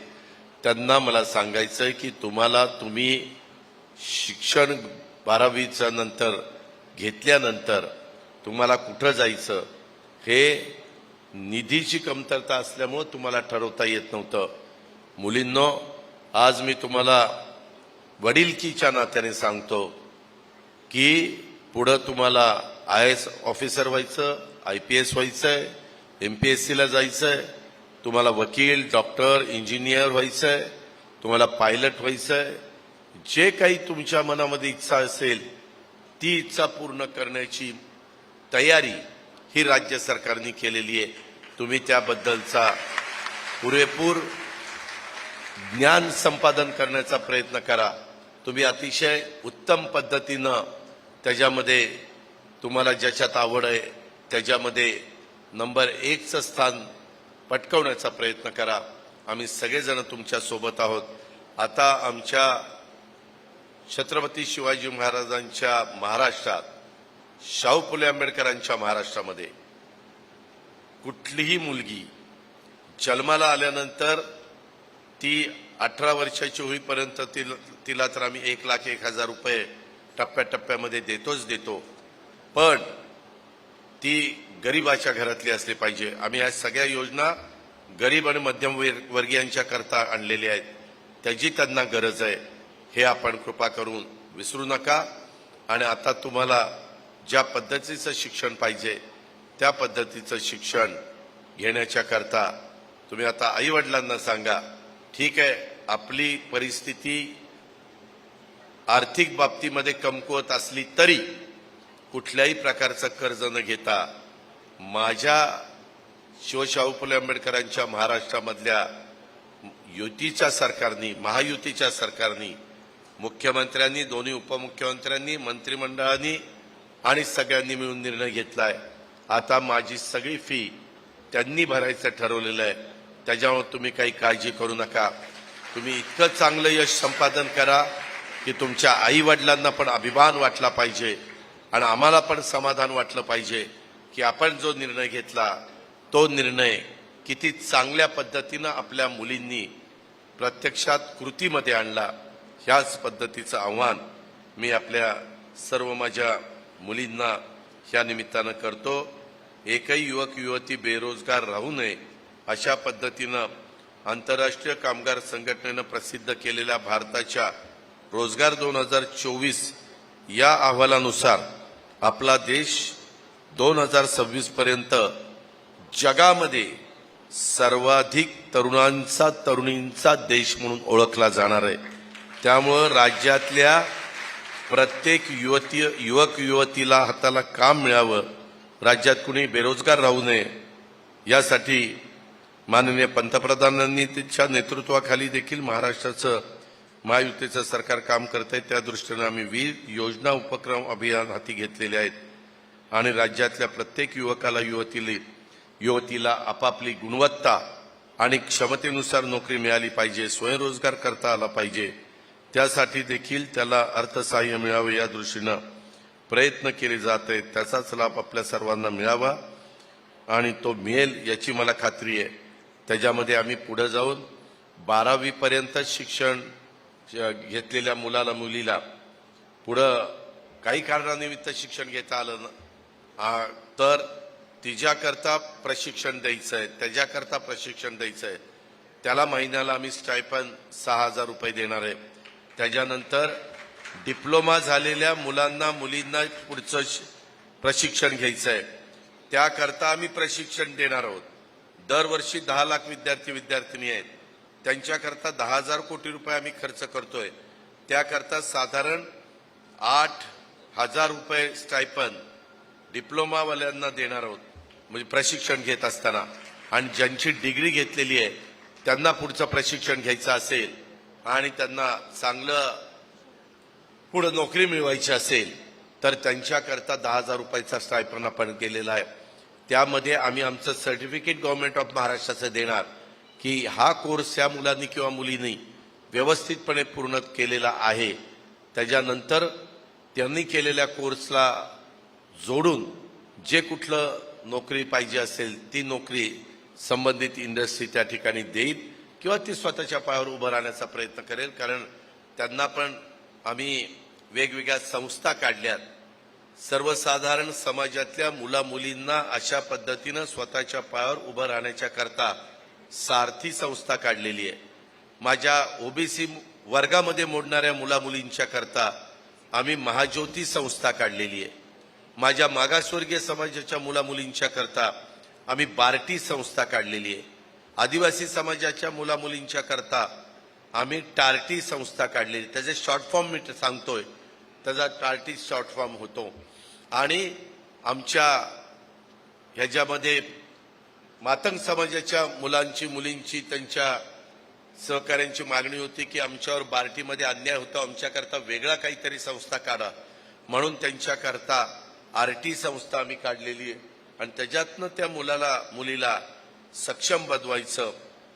त्यांना मला सांगायचं आहे की तुम्ही शिक्षण 12वीचं नंतर घेतल्यानंतर तुम्हाला कुठं जायचं हे निधीची कमतरता असल्यामुळे तुम्हाला ठरवता येत नव्हतं. मुलींनो, आज मी तुम्हाला वडिलकीच्या नात्याने सांगतो की पुढं तुम्हाला IAS ऑफिसर व्हायचं, IPS व्हायचंय, MPSCला जायचंय, तुम्हाला वकील, डॉक्टर, इंजिनियर व्हायचंय, तुम्हाला पायलट व्हायचंय. जे काही तुमच्या मनामध्ये इच्छा असेल ती इच्छा पूर्ण करण्याची तयारी ही राज्य सरकारने केलेली आहे. तुम्ही त्याबद्दलचा पुरेपूर ज्ञान संपादन करण्याचा प्रयत्न करा. तुम्ही अतिशय उत्तम पद्धतीनं त्याच्यामध्ये तुम्हाला ज्याच्यात आवड आहे त्याच्यामध्ये नंबर 1चं स्थान पटकावण्याचा प्रयत्न करा. आम्ही सगळेजण तुमच्या सोबत आहोत. आता आमच्या छत्रपती शिवाजी महाराजांच्या महाराष्ट्रात, शाहू फुले आंबेडकरांच्या महाराष्ट्रामध्ये कुठलीही मुलगी जन्माला आल्यानंतर ती 18 वर्षाची होईपर्यंत तिला तर आम्ही 1,01,000 रुपये टप्प्याटप्प्यामध्ये देतो. पण ती गरिबाच्या घरातली असली पाहिजे. आम्ही या सगळ्या योजना गरीब आणि मध्यम वर्गीयांच्या करता आणलेले आहेत त्याची त्यांना गरज आहे हे आपण कृपा करून विसरू नका. आणि आता तुम्हाला ज्या पद्धतीचं शिक्षण पाहिजे त्या पद्धतीचं शिक्षण घेण्याच्या करता तुम्ही आता आई वडिलांना सांगा, ठीक आहे आपली परिस्थिती आर्थिक बाबतीमध्ये कमकुवत असली तरी कुठल्याही प्रकारचं कर्ज न घेता माझ्या शिवशाहू फुले आंबेडकरांच्या महाराष्ट्रामधल्या युतीच्या सरकारनी, महायुतीच्या सरकारनी, मुख्यमंत्र्यांनी, दोन्ही उपमुख्यमंत्र्यांनी, मंत्रिमंडळाने आणि सगळ्यांनी मिळून निर्णय घेतलाय. आता माझी सगळी फी त्यांनी भरायचं ठरवलेलं आहे. त्याच्यामुळे तुम्ही काही काळजी करू नका. तुम्ही इतकं चांगलं यश संपादन करा की तुमच्या आई वडिलांना पण अभिमान वाटला पाहिजे आणि आम्हाला पण समाधान वाटलं पाहिजे की आपण जो निर्णय घेतला तो निर्णय किती चांगल्या पद्धतीनं आपल्या मुलींनी प्रत्यक्षात कृतीमध्ये आणला. ह्याच पद्धतीचं आव्हान मी आपल्या सर्व माझ्या मुलींना ह्या निमित्तानं करतो. एकही युवक युवती बेरोजगार राहू नये अशा पद्धतीनं आंतरराष्ट्रीय कामगार संघटनेनं प्रसिद्ध केलेल्या भारताच्या रोजगार 2024 या अहवालानुसार आपला देश 2026 पर्यंत जगामध्ये सर्वाधिक तरुणींचा देश म्हणून ओळखला जाणार आहे. त्यामुळं राज्यातल्या प्रत्येक युवक युवतीला हाताला काम मिळावं, राज्यात कुणी बेरोजगार राहू नये यासाठी माननीय पंतप्रधानांनी त्यांच्या नेतृत्वाखाली देखील महाराष्ट्राचं महायुतीचं सरकार काम करत आहे. त्या दृष्टीनं आम्ही विविध योजना उपक्रम अभियान हाती घेतलेले आहेत आणि राज्यातल्या प्रत्येक युवकाला युवतीला आपापली गुणवत्ता आणि क्षमतेनुसार नोकरी मिळाली पाहिजे, स्वयंरोजगार करता आला पाहिजे. त्यासाठी देखील त्याला अर्थसहाय्य मिळावे या दृष्टीनं प्रयत्न केले जात आहेत. त्याचाच लाभ आपल्या सर्वांना मिळावा आणि तो मिळेल याची मला खात्री आहे. त्याच्यामध्ये आम्ही पुढे जाऊन 12वी पर्यंत शिक्षण घेतलेल्या मुलाला मुलीला पुढं काही कारणानिमित्त शिक्षण घेता आलं ना तर तिच्याकरता प्रशिक्षण द्यायचं आहे, त्याच्याकरता प्रशिक्षण द्यायचं आहे. त्याला महिन्याला आम्ही स्टायपन 6,000 रुपये देणार आहे. त्याच्यानंतर डिप्लोमा झालेल्या मुलांना मुलींना पुढचं प्रशिक्षण घ्यायचं आहे, त्याकरता आम्ही प्रशिक्षण देणार आहोत. दरवर्षी 10 लाख विद्यार्थिनी आहेत, त्यांच्याकरता 10,000 कोटी रुपये आम्ही खर्च करतोय. त्याकरता साधारण 8,000 रुपये स्टायपन डिप्लोमावाल्यांना देणार आहोत म्हणजे प्रशिक्षण घेत असताना. आणि ज्यांची डिग्री घेतलेली आहे त्यांना पुढचं प्रशिक्षण घ्यायचं असेल आणि त्यांना चांगलं पुढे नोकरी मिळवायची असेल तर त्यांच्याकरता 10,000 रुपयाचा स्टायपन आपण केलेला आहे. त्यामध्ये आम्ही आमचं सर्टिफिकेट गव्हर्नमेंट ऑफ महाराष्ट्राचं देणार की हा कोर्स या मुलांनी किंवा मुलींनी व्यवस्थितपणे पूर्ण केलेला आहे. त्याच्यानंतर त्यांनी केलेल्या कोर्सला जोडून जे कुठलं नोकरी पाहिजे असेल ती नोकरी संबंधित इंडस्ट्री त्या ठिकाणी देईल किंवा ती स्वतःच्या पायावर उभं राहण्याचा प्रयत्न करेल. कारण त्यांना पण आम्ही वेगवेगळ्या संस्था काढल्यात. सर्वसाधारण समाजातल्या मुला मुलींना अशा पद्धतीनं स्वतःच्या पायावर उभं राहण्याच्या करता सारथी संस्था काढलेली आहे. माझ्या ओबीसी वर्गामध्ये मोडणाऱ्या मुला मुलींच्या करता आम्ही महाज्योती संस्था काढलेली आहे. माझ्या मागासवर्गीय समाजाच्या मुला मुलींच्या करता आम्ही बार्टी संस्था काढलेली आहे. आदिवासी समाजाच्या मुला मुलींच्या करता आम्ही टार्टी संस्था काढलेली. त्याचे शॉर्ट फॉर्म मी सांगतोय, त्याचा टार्टी शॉर्ट फॉर्म होतो. आणि आमच्या ह्याच्यामध्ये मातंग समाजाच्या मुलांची मुलींची त्यांच्या सहकार्यांची मागणी होती की आमच्यावर बार्टीमध्ये अन्याय होतो, आमच्याकरता वेगळा काहीतरी संस्था काढा. म्हणून त्यांच्याकरता आरटी संस्था आम्ही काढलेली आहे. आणि त्याच्यातनं त्या मुलीला सक्षम बनवायचं,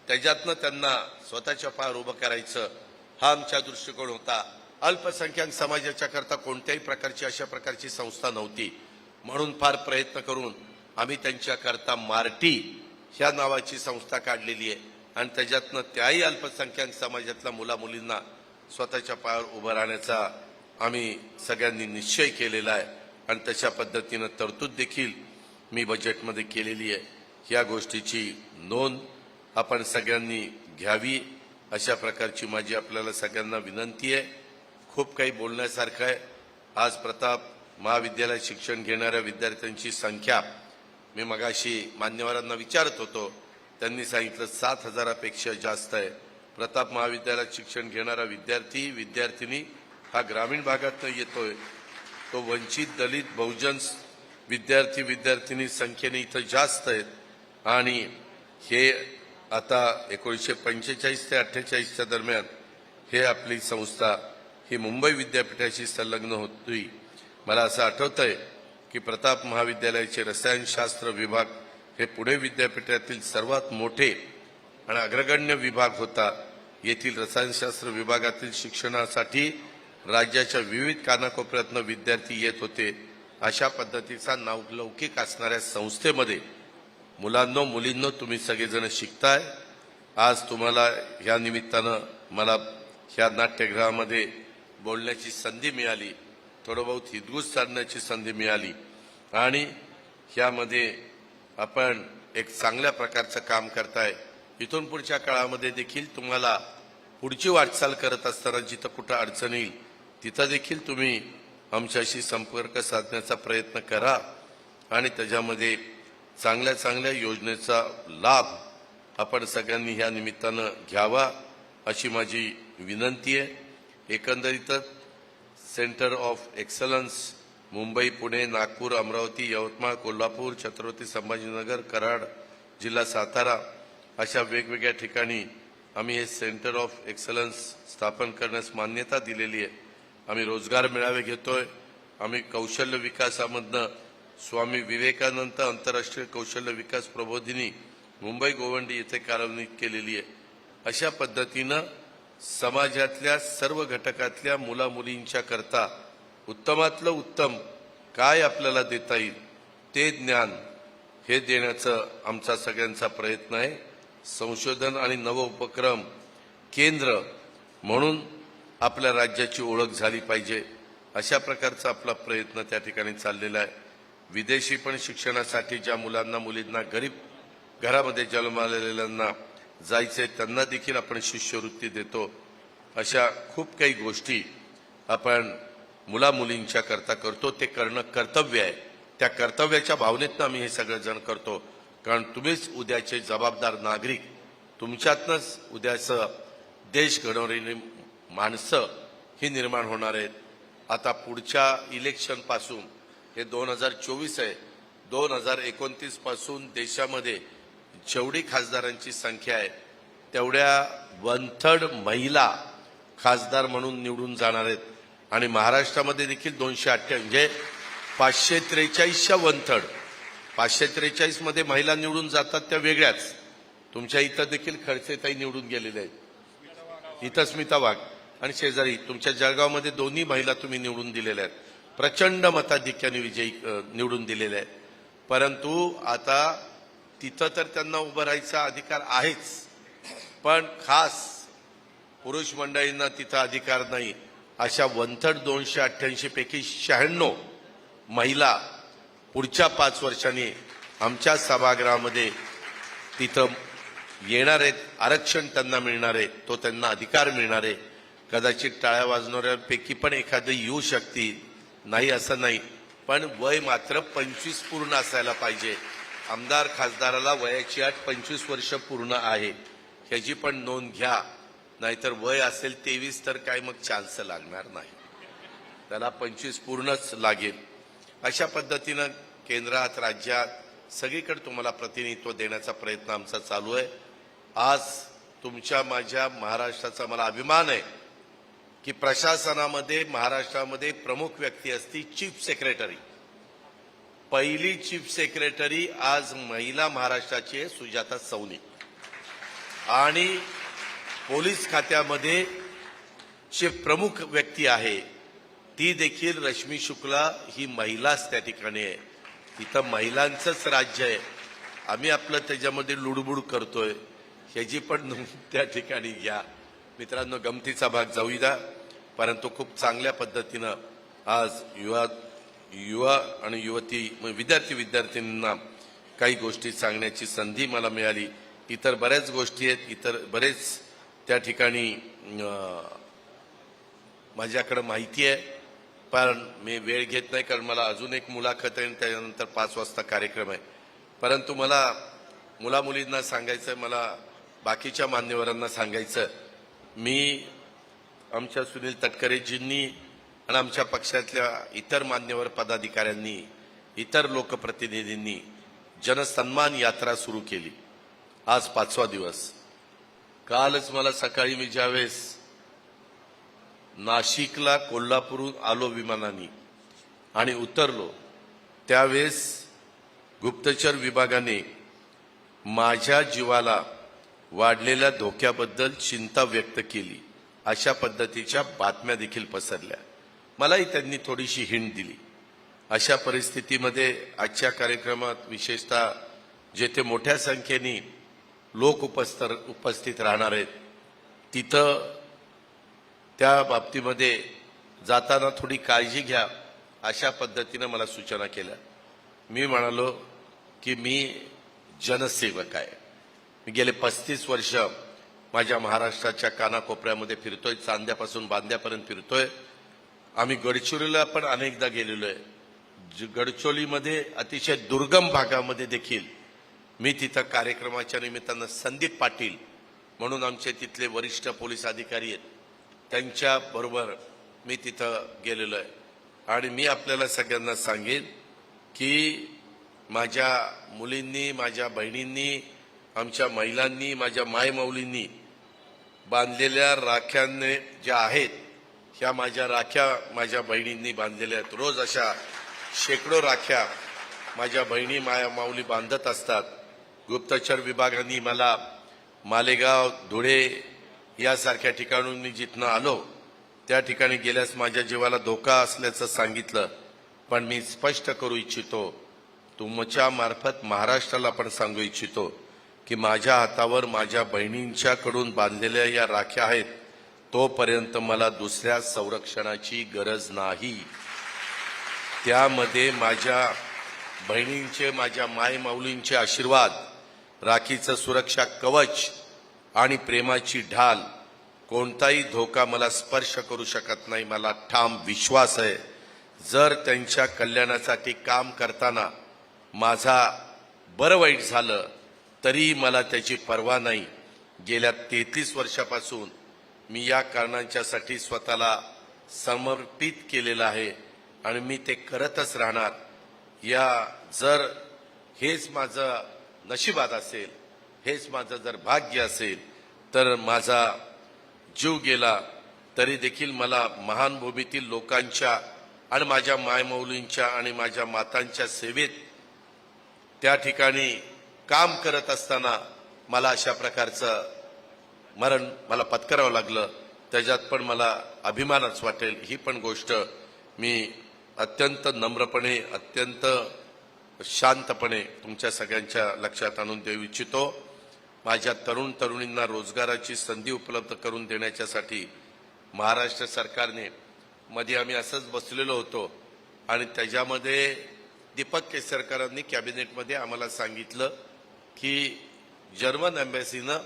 त्याच्यातनं त्यांना स्वतःच्या पायावर उभं करायचं, हा आमचा दृष्टिकोन होता. अल्पसंख्याक समाजाच्या करता कोणत्याही प्रकारची अशा प्रकारची संस्था नव्हती. म्हणून फार प्रयत्न करून आम्ही त्यांच्याकरता मार्टी ह्या नावाची संस्था काढलेली आहे. आणि त्याच्यातनं त्याही अल्पसंख्याक समाजातल्या मुला मुलींना स्वतःच्या पायावर उभं राहण्याचा आम्ही सगळ्यांनी निश्चय केलेला आहे. आणि तशा पद्धतीनं तरतूद देखील मी बजेटमध्ये केलेली आहे. ह्या गोष्टीची नोंद आपण सगळ्यांनी घ्यावी अशा प्रकारची माझी आपल्याला सगळ्यांना विनंती आहे. खूप काही बोलण्यासारखं आहे. आज प्रताप महाविद्यालयात शिक्षण घेणाऱ्या विद्यार्थ्यांची संख्या मी मगाशी मान्यवरांना विचारत होतो, त्यांनी सांगितलं 7,000पेक्षा जास्त आहे. प्रताप महाविद्यालयात शिक्षण घेणारा विद्यार्थी विद्यार्थिनी हा ग्रामीण भागातून येतोय. तो वंचित दलित बहुजन विद्यार्थी विद्यार्थिनी संख्येने इथं जास्त आहेत आणि हे आता 1945 ते 48च्या दरम्यान हे आपली संस्था ही मुंबई विद्यापीठाशी संलग्न होती. मला असं आठवतंय की प्रताप महाविद्यालयाचे रसायनशास्त्र विभाग हे पुणे विद्यापीठातील सर्वात मोठे आणि अग्रगण्य विभाग होता. येथील रसायनशास्त्र विभागातील शिक्षणासाठी राज्याच्या विविध कानाकोपऱ्यातून विद्यार्थी येत होते. अशा पद्धतीचा नावलौकिक असणाऱ्या संस्थेमध्ये मुलांनो मुलींनो तुम्ही सगळेजण शिकताय. आज तुम्हाला या निमित्तानं मला ह्या नाट्यगृहामध्ये बोलण्याची संधी मिळाली, थोडं बहुत हितगुज साधण्याची संधी मिळाली आणि ह्यामध्ये आपण एक चांगल्या प्रकारचं काम करताय. इथून पुढच्या काळामध्ये देखील तुम्हाला पुढची वाटचाल करत असताना जिथं कुठं अडचण येईल तिथं देखील तुम्ही आमच्याशी संपर्क साधण्याचा प्रयत्न करा आणि त्याच्यामध्ये चांगल्या चांगल्या योजनेचा लाभ आपण सगळ्यांनी ह्या निमित्तानं घ्यावा अशी माझी विनंती आहे. एकंदरीतच centre of excellence Mumbai, Pune, Nagpur, Amravati, Yavatmal, Kolhapur, Chhatrapati Sambhajinagar, Karad, जिल्हा सातारा अशा वेगवेगळ्या ठिकाणी आम्ही हे सेंटर ऑफ एक्सलन्स स्थापन करण्यास मान्यता दिलेली आहे. आम्ही रोजगार मेळावे घेतोय. आम्ही कौशल्य विकासामधनं स्वामी विवेकानंद आंतरराष्ट्रीय कौशल्य विकास प्रबोधिनी मुंबई गोवंडी येथे कार्यान्वित केलेली आहे. अशा पद्धतीनं समाजातल्या सर्व घटकातल्या मुला मुलींच्या करता उत्तमातलं उत्तम काय आपल्याला देता येईल ते ज्ञान हे देण्याचं आमचा सगळ्यांचा प्रयत्न आहे. संशोधन आणि नवोपक्रम केंद्र म्हणून आपल्या राज्याची ओळख झाली पाहिजे अशा प्रकारचा आपला प्रयत्न त्या ठिकाणी चाललेला आहे. विदेशी पण शिक्षणासाठी ज्या मुलांना मुलींना गरीब घरामध्ये जन्मलेल्यांना जायचे त्यांना देखील आपण शिष्यवृत्ती देतो. अशा खूप काही गोष्टी आपण मुला मुलींच्या करता करतो. ते करणं कर्तव्य आहे. त्या कर्तव्याच्या भावनेतनं आम्ही हे सगळं जण करतो. कारण तुम्हीच उद्याचे जबाबदार नागरिक, तुमच्यातनंच उद्याचं देश घडवणारी माणसं ही निर्माण होणार आहेत. आता पुढच्या इलेक्शन पासून हे 2024 आहे, 2029 पासून देशामध्ये जेवढी खासदारांची संख्या आहे तेवढ्या 1/3 महिला खासदार म्हणून निवडून जाणार आहेत आणि महाराष्ट्रामध्ये देखील 228 म्हणजे 543च्या 1/3 543 मध्ये महिला निवडून जातात त्या वेगळ्याच. तुमच्या इथं देखील खडसेताई निवडून गेलेले आहेत. इथं स्मिता वाघ आणि शेजारी तुमच्या जळगावमध्ये दोन्ही महिला तुम्ही निवडून दिलेल्या आहेत. प्रचंड मताधिक्याने विजयी निवडून दिलेले आहेत. परंतु आता तिथं तर त्यांना उभं राहायचा अधिकार आहेच, पण खास पुरुष मंडळींना तिथं अधिकार नाही. अशा 1/3 288 पैकी 96 महिला पुढच्या 5 वर्षांनी आमच्या सभागृहामध्ये तिथं येणार आहेत. आरक्षण त्यांना मिळणार आहे, तो त्यांना अधिकार मिळणार आहे. कदाचित टाळ्या वाजवणाऱ्यांपैकी पण एखादी येऊ शकते, नाही असं नाही, पण वय मात्र 25 पूर्ण असायला पाहिजे. आमदार खासदाराला वयाची अट 25 वर्ष पूर्ण आहे, ह्याची पण नोंद घ्या. नाहीतर वय असेल 23 तर काय मग चान्स लागणार नाही, त्याला 25 पूर्णच लागेल. अशा पद्धतीनं केंद्रात राज्यात सगळीकडे तुम्हाला प्रतिनिधित्व देण्याचा प्रयत्न आमचा चालू आहे. आज तुमच्या माझ्या महाराष्ट्राचा मला अभिमान आहे की प्रशासनामध्ये महाराष्ट्रामध्ये प्रमुख व्यक्ती असती चीफ सेक्रेटरी. पहिली चीफ सेक्रेटरी आज महिला महाराष्ट्राची आहे सुजाता सौनी आणि पोलीस खात्यामध्ये जे प्रमुख व्यक्ती आहे ती देखील रश्मी शुक्ला ही महिलाच त्या ठिकाणी आहे. तिथं महिलांचंच राज्य आहे. आम्ही आपलं त्याच्यामध्ये लुडबुड करतोय, ह्याची पण नोंद त्या ठिकाणी घ्या. मित्रांनो, गमतीचा भाग जाऊ द्या, परंतु खूप चांगल्या पद्धतीनं आज युवा आणि युवती विद्यार्थी विद्यार्थिनींना काही गोष्टी सांगण्याची संधी मला मिळाली. इतर बऱ्याच गोष्टी आहेत, इतर बरेच त्या ठिकाणी माझ्याकडे माहिती आहे, पण मी वेळ घेत नाही कारण मला अजून एक मुलाखत आहे आणि त्यानंतर 5 वाजता कार्यक्रम आहे. परंतु मला मुलामुलींना सांगायचं आहे, मला बाकीच्या मान्यवरांना सांगायचं, मी आमच्या सुनील तटकरेजींनी आणि आमच्या पक्षातल्या इतर मान्यवर पदाधिकाऱ्यांनी, इतर लोकप्रतिनिधींनी जनसन्मान यात्रा सुरू केली. आज 5वा दिवस. कालच मला सकाळी मी ज्यावेळेस नाशिकला कोल्हापूरहून आलो विमानाने आणि उतरलो, त्यावेळेस गुप्तचर विभागाने माझ्या जीवाला वाढलेल्या धोक्याबद्दल चिंता व्यक्त केली. अशा पद्धतीच्या बातम्या देखील पसरल्या. मलाही त्यांनी थोडीशी हिंट दिली. अशा परिस्थितीमध्ये आजच्या कार्यक्रमात विशेषतः जेथे मोठ्या संख्येने लोक उपस्थित राहणार आहेत, तिथं त्या बाबतीमध्ये जाताना थोडी काळजी घ्या, अशा पद्धतीनं मला सूचना केल्या. मी म्हणालो की मी जनसेवक आहे. मी गेले 35 वर्ष माझ्या महाराष्ट्राच्या कानाकोपऱ्यामध्ये फिरतोय, चांद्यापासून बांद्यापर्यंत फिरतोय. आम्ही गडचिरोलीला पण अनेकदा गेलेलो आहे. गडचिरोलीमध्ये अतिशय दुर्गम भागामध्ये देखील मी तिथं कार्यक्रमाच्या निमित्तानं संदीप पाटील म्हणून आमचे तिथले वरिष्ठ पोलीस अधिकारी आहेत, त्यांच्या बरोबर मी तिथं गेलेलो आहे. आणि मी आपल्याला सगळ्यांना सांगेन की माझ्या मुलींनी, माझ्या बहिणींनी, आमच्या महिलांनी, माझ्या मायमाऊलींनी बांधलेल्या राख्यांनी ज्या आहेत, ह्या माझ्या राख्या माझ्या बहिणींनी बांधलेल्या आहेत. रोज अशा शेकडो राख्या माझ्या बहिणी मायमाऊली बांधत असतात. गुप्तचर विभागाने मला मालेगाव, धुळे यासारख्या ठिकाणून मी जिथनं आलो त्या ठिकाणी गेल्यास माझ्या जीवाला धोका असल्याचं सांगितलं. पण मी स्पष्ट करू इच्छितो, तुमच्या मार्फत महाराष्ट्राला पण सांगू इच्छितो की माझ्या हातावर माझ्या बहिणींच्याकडून बांधलेल्या या राख्या आहेत, तोपर्यंत मला दुसऱ्या संरक्षणाची गरज नाही. त्यामध्ये माझ्या बहिणींचे, माझ्या मायमाऊलींचे आशीर्वाद, राखीचं सुरक्षा कवच आणि प्रेमाची ढाल, कोणताही धोका मला स्पर्श करू शकत नाही. मला ठाम विश्वास आहे, जर त्यांच्या कल्याणासाठी काम करताना माझा बरं वाईट झालं तरी मला त्याची पर्वा नाही. गेल्या 33 वर्षापासून मी या कारणांच्यासाठी स्वतःला समर्पित केलेलं आहे आणि मी ते करतच राहणार. जर हेच माझं नशिबात असेल, हेच माझं जर भाग्य असेल, तर माझा जीव गेला तरी देखील मला महान भूमीतील लोकांच्या आणि माझ्या मायमौलींच्या आणि माझ्या मातांच्या सेवेत त्या ठिकाणी काम करत असताना मला अशा प्रकारचं मरण मला पत्करावं लागलं, त्याच्यात पण मला अभिमानच वाटेल. ही पण गोष्ट मी अत्यंत नम्रपणे, अत्यंत शांतपणे तुमच्या सगळ्यांच्या लक्षात आणून देऊ इच्छितो. माझ्या तरुण तरुणींना रोजगाराची संधी उपलब्ध करून देण्याच्यासाठी महाराष्ट्र सरकारने मध्ये आम्ही असंच बसलेलो होतो आणि त्याच्यामध्ये दीपक केसरकरांनी कॅबिनेटमध्ये आम्हाला सांगितलं की जर्मन एम्बॅसीनं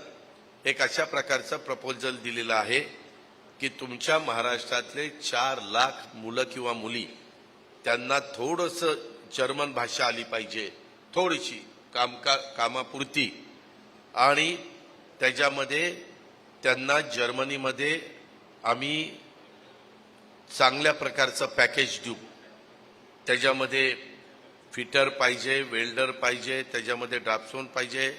एक अशा प्रकारचं प्रपोजल दिलेलं आहे की तुमच्या महाराष्ट्रातले 4 लाख मुलं किंवा मुली, त्यांना थोडंसं जर्मन भाषा आली पाहिजे, थोडीशी कामापुरती, आणि त्याच्यामध्ये त्यांना जर्मनीमध्ये आम्ही चांगल्या प्रकारचं पॅकेज देऊ. त्याच्यामध्ये फिटर पाहिजे, वेल्डर पाहिजे, त्याच्यामध्ये ड्राफ्ट्समन पाहिजे,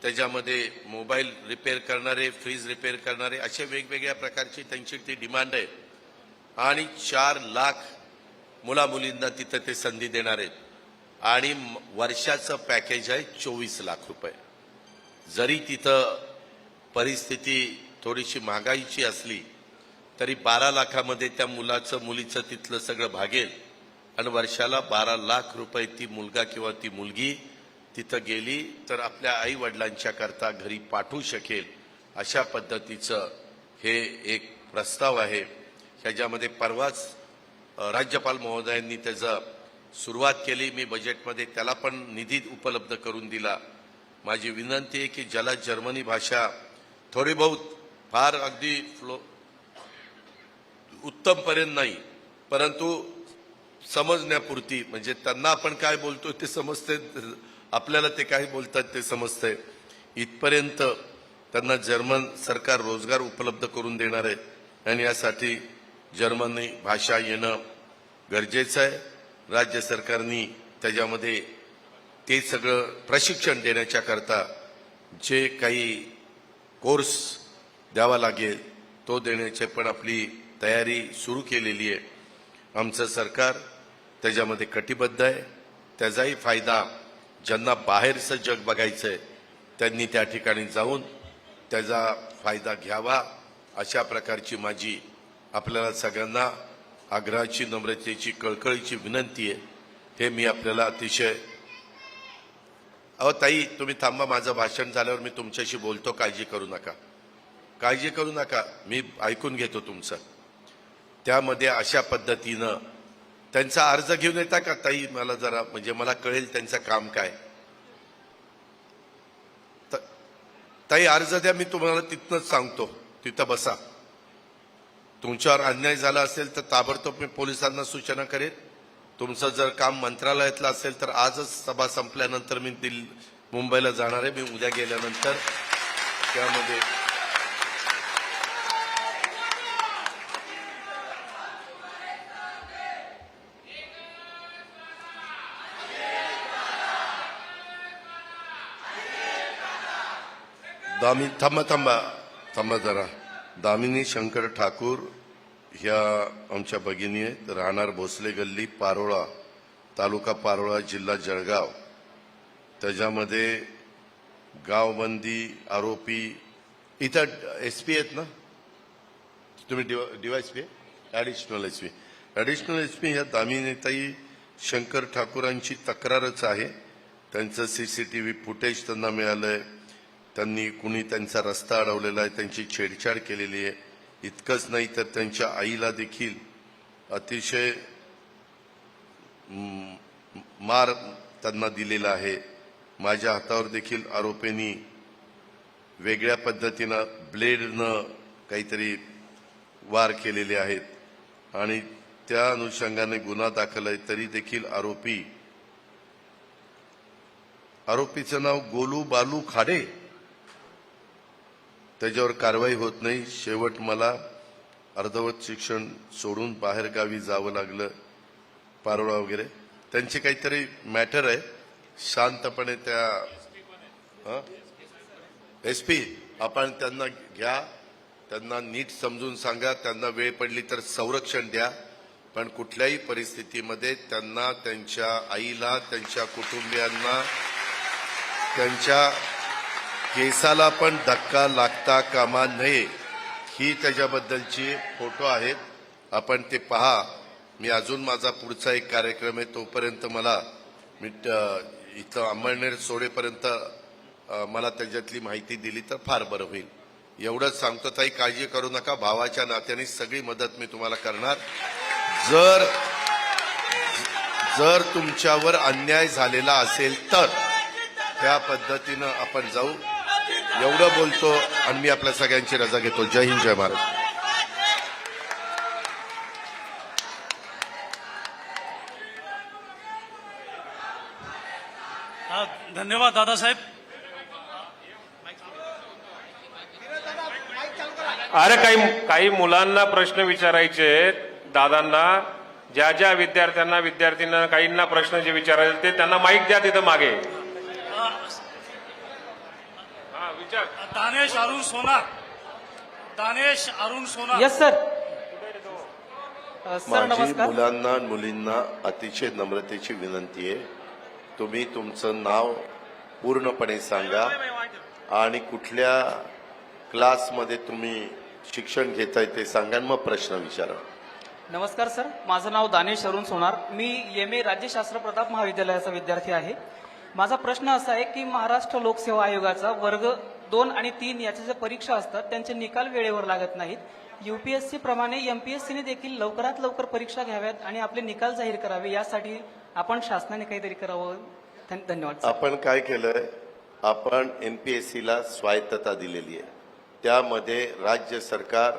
त्याच्यामध्ये मोबाईल रिपेअर करणारे, फ्रीज रिपेअर करणारे, असे वेगवेगळ्या प्रकारची त्यांची ती डिमांड आहे. आणि 4 लाख मुलामुलींना तिथं ते संधी देणार आहेत. आणि वर्षाचं पॅकेज आहे 24 लाख रुपये. जरी तिथं परिस्थिती थोडीशी महागाईची असली तरी 12 लाखामध्ये त्या मुलाचं मुलीचं तिथलं सगळं भागेल आणि वर्षाला 12 लाख रुपये ती मुलगा किंवा ती मुलगी तिथं गेली तर आपल्या आई वडिलांच्या करता घरी पाठवू शकेल. अशा पद्धतीचं हे एक प्रस्ताव आहे. ह्याच्यामध्ये परवाच राज्यपाल महोदयांनी त्याचं सुरुवात केली. मी बजेटमध्ये त्याला पण निधी उपलब्ध करून दिला. माझी विनंती आहे की ज्याला जर्मनी भाषा थोडी बहुत फार अगदी उत्तम पर्यंत नाही, परंतु समजण्यापुरती, म्हणजे त्यांना आपण काय बोलतो ते समजते, आपल्याला ते काय बोलतात ते समजते, इथपर्यंत त्यांना जर्मन सरकार रोजगार उपलब्ध करून देणार आहे आणि यासाठी जर्मनी भाषा येणं गरजेचं आहे. राज्य सरकारने त्याच्यामध्ये ते सगळं प्रशिक्षण देण्याच्या करता जे काही कोर्स द्यावा लागेल तो देण्याची पण आपली तयारी सुरू केलेली आहे. आमचं सरकार त्याच्यामध्ये कटिबद्ध आहे. त्याचाही फायदा ज्यांना बाहेरचं जग बघायचं आहे त्यांनी त्या ठिकाणी जाऊन त्याचा फायदा घ्यावा, अशा प्रकारची माझी आपल्याला सगळ्यांना आग्रहाची, नम्रतेची, कळकळीची विनंती आहे. हे मी आपल्याला अतिशय ताई तुम्ही थांबा, माझं भाषण झाल्यावर मी तुमच्याशी बोलतो, काळजी करू नका, काळजी करू नका, मी ऐकून घेतो तुमचं. त्यामध्ये अशा पद्धतीनं त्यांचा अर्ज घेऊन येता का ताई? मला जरा म्हणजे मला कळेल त्यांचं काम काय. ताई अर्ज द्या, मी तुम्हाला तिथनंच सांगतो, तिथं बसा. तुमच्यावर अन्याय झाला असेल तर ताबडतोब मी पोलिसांना सूचना करेन. तुमचं जर काम मंत्रालयातलं असेल तर आजच सभा संपल्यानंतर मी मुंबईला जाणार आहे. मी उद्या गेल्यानंतर त्यामध्ये थांबा जरा. दामिनी शंकर ठाकूर ह्या आमच्या भगिनी आहेत, राहणार भोसले गल्ली, पारोळा, तालुका पारोळा, जिल्हा जळगाव. त्याच्यामध्ये गावबंदी आरोपी इथं एसपी आहेत ना तुम्ही? डीवायएसपी, ऍडिशनल एसपी ह्या दामिनीताई शंकर ठाकूरांची तक्रारच आहे. त्यांचं सीसीटीव्ही फुटेज त्यांना मिळालंय. त्यांनी कुणी त्यांचा रस्ता अडवलेला आहे, त्यांची छेडछाड केलेली आहे. इतकंच नाही तर त्यांच्या आईला देखील अतिशय मार त्यांना दिलेला आहे. माझ्या हातावर देखील आरोपींनी वेगळ्या पद्धतीनं ब्लेडनं काहीतरी वार केलेले आहेत आणि त्या अनुषंगाने गुन्हा दाखल आहे. तरी देखील आरोपीचं नाव गोलू बालू खाडे, त्याच्यावर कारवाई होत नाही. शेवट मला अर्धवट शिक्षण सोडून बाहेर गावी जावं लागलं, पारोळा वगैरे. त्यांची काहीतरी मॅटर आहे. शांतपणे त्या एसपी आपण त्यांना घ्या, त्यांना नीट समजून सांगा, त्यांना वेळ पडली तर संरक्षण द्या, पण कुठल्याही परिस्थितीमध्ये त्यांना, त्यांच्या आईला, त्यांच्या कुटुंबियांना, त्यांच्या केसाला पण धक्का लागता कामा नये. ही त्याच्याबद्दलची फोटो आहेत, आपण ते पहा. मी अजून माझा पुढचा एक कार्यक्रम आहे, तोपर्यंत मला मी इथं अंमळनेर सोडेपर्यंत मला त्याच्यातली माहिती दिली तर फार बरं होईल. एवढंच सांगतो. ताई काळजी करू नका, भावाच्या नात्याने सगळी मदत मी तुम्हाला करणार. जर तुमच्यावर अन्याय झालेला असेल तर त्या पद्धतीनं आपण जाऊ. एवढं बोलतो आणि मी आपल्या सगळ्यांची रजा घेतो. जय हिंद, जय महाराज. धन्यवाद दादासाहेब. अरे काही मुलांना प्रश्न विचारायचे आहेत दादांना. ज्या विद्यार्थ्यांना काहींना प्रश्न जे विचारायचे ते त्यांना माईक द्या तिथं मागे. Danesh Arun Sonar. Yes sir. Sir माझी नमस्कार. मुलांना आणि मुलींना अतिशय नम्रतेची विनंती आहे, तुम्ही तुमचं नाव पूर्णपणे सांगा आणि कुठल्या क्लासमध्ये तुम्ही शिक्षण घेताय ते सांगा, मग प्रश्न विचारा. नमस्कार सर, माझं नाव दानेश अरुण सोनार. मी MA राज्यशास्त्र प्रताप महाविद्यालयाचा विद्यार्थी आहे. माझा प्रश्न असा आहे की महाराष्ट्र लोकसेवा आयोगाचा वर्ग 2 आणि 3 याच्या ज्या परीक्षा असतात त्यांचे निकाल वेळेवर लागत नाहीत. UPSC प्रमाणे MPSCने देखील लवकरात लवकर परीक्षा घ्याव्यात आणि आपले निकाल जाहीर करावे, यासाठी आपण शासनाने काहीतरी करावं. धन्यवाद. आपण काय केलंय, आपण MPSCला स्वायत्तता दिलेली आहे. त्यामध्ये राज्य सरकार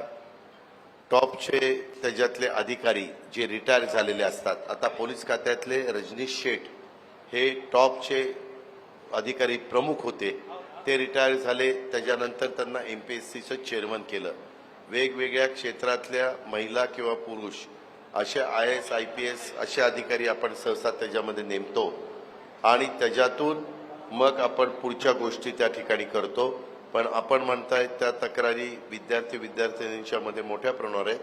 टॉपचे त्याच्यातले अधिकारी जे रिटायर झालेले असतात, आता पोलीस खात्यातले रजनीश शेठ हे टॉपचे अधिकारी प्रमुख होते, ते रिटायर झाले. त्याच्यानंतर त्यांना MPSCचं चेअरमन केलं. वेगवेगळ्या क्षेत्रातल्या महिला किंवा पुरुष असे IAS IPS असे अधिकारी आपण सहसा त्याच्यामध्ये नेमतो आणि त्याच्यातून मग आपण पुढच्या गोष्टी त्या ठिकाणी करतो. पण आपण म्हणताय त्या तक्रारी विद्यार्थ्यांच्या मध्ये मोठ्या प्रमाणावर आहेत.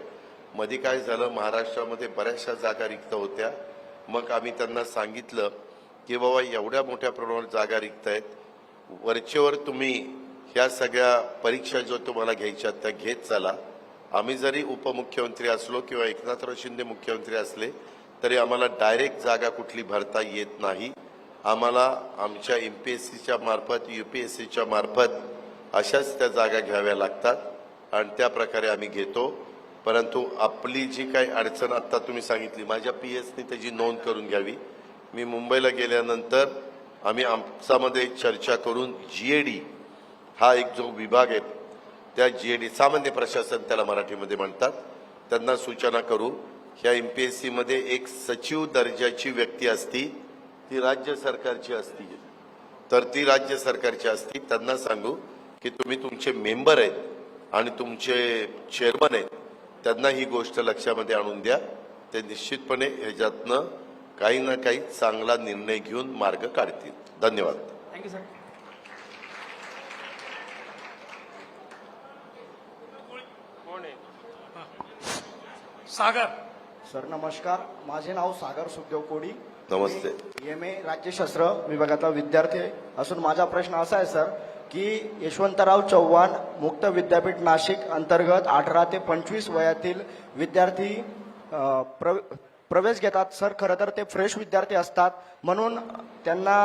मध्ये काय झालं, महाराष्ट्रामध्ये बऱ्याचशा जागा रिक्त होत्या. मग आम्ही त्यांना सांगितलं की बाबा एवढ्या मोठ्या प्रमाणावर जागा रिक्त आहेत, वरचेवर तुम्ही ह्या सगळ्या परीक्षा जो तुम्हाला घ्यायच्या त्या घेत चला. आम्ही जरी उपमुख्यमंत्री असलो किंवा एकनाथराव शिंदे मुख्यमंत्री असले तरी आम्हाला डायरेक्ट जागा कुठली भरता येत नाही. आम्हाला आमच्या MPSCच्या मार्फत UPSCच्या मार्फत अशाच त्या जागा घ्याव्या लागतात आणि त्या प्रकारे आम्ही घेतो. परंतु आपली जी काही अडचण आता तुम्ही सांगितली, माझ्या PSनी त्याची नोंद करून घ्यावी. मी मुंबईला गेल्यानंतर आम्ही आमच्यामध्ये चर्चा करून GAD हा एक जो विभाग आहे, त्या GAD सामान्य प्रशासन त्याला मराठीमध्ये म्हणतात, त्यांना सूचना करू. ह्या MPSC मध्ये एक सचिव दर्जाची व्यक्ती असती, ती राज्य सरकारची असती. तर ती राज्य सरकारची असती, त्यांना सांगू की तुम्ही तुमचे मेंबर आहेत आणि तुमचे चेअरमन आहेत, त्यांना ही गोष्ट लक्षामध्ये आणून द्या. ते निश्चितपणे ह्याच्यातनं काही ना काही चांगला निर्णय घेऊन मार्ग काढतील. धन्यवाद. Thank you sir. सागर. सर नमस्कार, माझे नाव सागर सुखदेव कोडी. नमस्ते. मी MA राज्यशास्त्र विभागातला विद्यार्थी असून माझा प्रश्न असा आहे सर की यशवंतराव चव्हाण मुक्त विद्यापीठ नाशिक अंतर्गत 18 ते 25 वयातील विद्यार्थी प्रवेश घेतात. सर खरं तर ते फ्रेश विद्यार्थी असतात, म्हणून त्यांना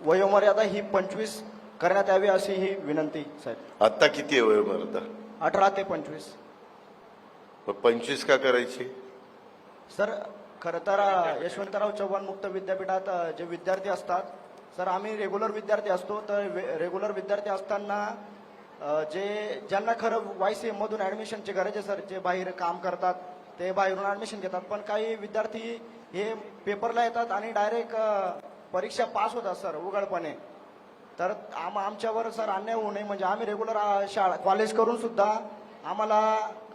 वयोमर्यादा ही 25 करण्यात यावी अशी ही विनंती साहेब. आता किती आहे वयोमर्यादा? 18 ते 25. 25 का करायची? सर खरं तर यशवंतराव चव्हाण मुक्त विद्यापीठात जे विद्यार्थी असतात सर, आम्ही रेग्युलर विद्यार्थी असतो. तर रेग्युलर विद्यार्थी असताना ज्यांना खरं YCM मधून ऍडमिशनची गरज आहे सर, जे बाहेर काम करतात ते बाहेरून ऍडमिशन घेतात. पण काही विद्यार्थी हे पेपरला येतात आणि डायरेक्ट परीक्षा पास होतात सर उघडपणे. तर आमच्यावर सर अन्याय होऊ नये, म्हणजे आम्ही रेग्युलर शाळा कॉलेज करून सुद्धा आम्हाला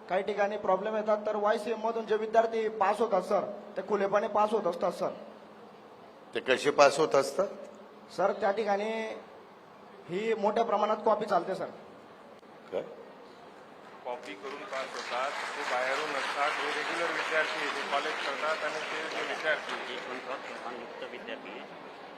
काही ठिकाणी प्रॉब्लेम येतात. तर YCM मधून जे विद्यार्थी पास होतात सर, ते खुलेपणे पास होत असतात सर. ते कसे पास होत असतात? सर त्या ठिकाणी ही मोठ्या प्रमाणात कॉपी चालते सर. काय कॉपी करून पास होतात, ते बाहेरून असतात, हे रेग्युलर विद्यार्थी ते कॉलेज करतात आणि ते जे विद्यार्थी मुक्त विद्यापीठ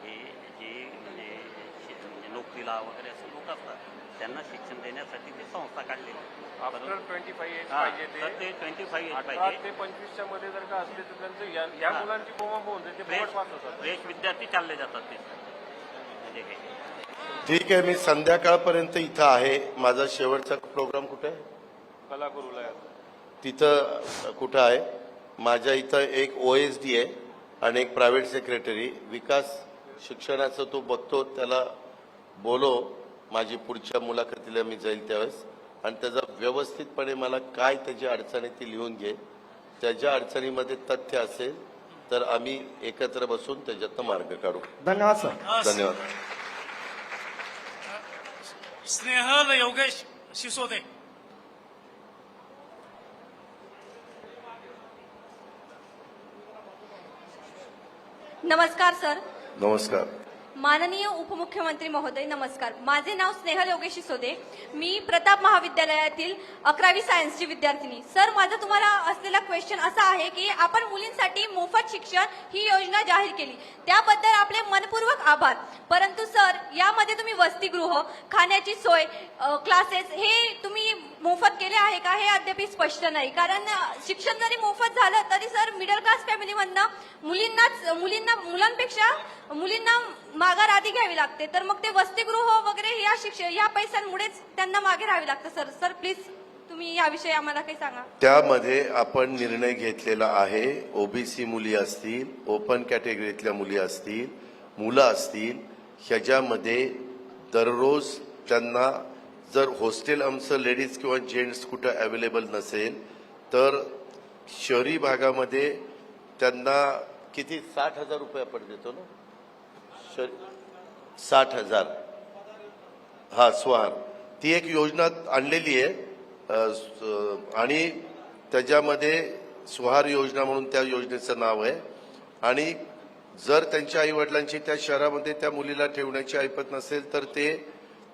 हे जे म्हणजे नोकरीला वगैरे असे लोक असतात, त्यांना शिक्षण देण्यासाठी ती संस्था काढलेली. आफ्टर 25 एज पाहिजे ते 25 एज 18 पाहिजे. ते 25च्या मध्ये जर का असले तर त्यांचं या मुलांची कोमा होऊन जाते, ते फुकट पास होतात. फ्रेश विद्यार्थी चालले जातात ते म्हणजे काही. ठीक आहे, मी संध्याकाळपर्यंत इथं आहे. माझा शेवटचा प्रोग्राम कुठे आहे? कलागुरुला तिथं कुठं आहे? माझ्या इथं एक OSD आहे आणि एक प्रायव्हेट सेक्रेटरी. विकास शिक्षणाचं तो बघतो, त्याला बोलो माझी पुढच्या मुलाखतीला मी जाईल त्यावेळेस, आणि त्याचा व्यवस्थितपणे मला काय त्याची अडचण आहे ती लिहून घे. त्याच्या अडचणीमध्ये तथ्य असेल तर आम्ही एकत्र बसून त्याच्यातनं मार्ग काढू. धन्यवाद सर. धन्यवाद. स्नेहल योगेश सिसोदे. नमस्कार सर. नमस्कार. माननीय उपमुख्यमंत्री महोदय नमस्कार. माझे नाव स्नेहल योगेश सिसोदे. मी प्रताप महाविद्यालयातील 11वी सायन्सची विद्यार्थिनी. सर माझा तुम्हाला असलेला क्वेश्चन असा आहे की आपण मुलींसाठी मोफत शिक्षण ही योजना जाहीर केली, त्याबद्दल आपले मनपूर्वक आभार. परंतु सर यामध्ये तुम्ही वसतिगृह, खाण्याची सोय, क्लासेस हे तुम्ही मोफत केले आहे का हे अद्याप स्पष्ट नाही. कारण शिक्षण जरी मोफत झालं तरी सर मिडल क्लास फॅमिलीमधनं मुलींना माघार आधी घ्यावी लागते. तर मग ते वसतिगृह वगैरे या पैशांमुळेच त्यांना मागे राहावे लागतं. सर प्लीज तुम्ही याविषयी आम्हाला काही सांगा. त्यामध्ये आपण निर्णय घेतलेला आहे. OBC मुली असतील, ओपन कॅटेगरीतल्या मुली असतील, मुलं असतील, ह्याच्यामध्ये दररोज त्यांना जर हॉस्टेल आमचं लेडीज किंवा जेंट्स कुठं अवेलेबल नसेल तर शहरी भागामध्ये त्यांना किती 60,000 रुपये आपण देतो ना 60,000 हा स्वार ती एक योजना आणलेली आहे आणि त्याच्यामध्ये स्वार योजना म्हणून त्या योजनेचं नाव आहे आणि जर त्यांच्या आई वडिलांची त्या शहरामध्ये त्या मुलीला ठेवण्याची ऐपत नसेल तर ते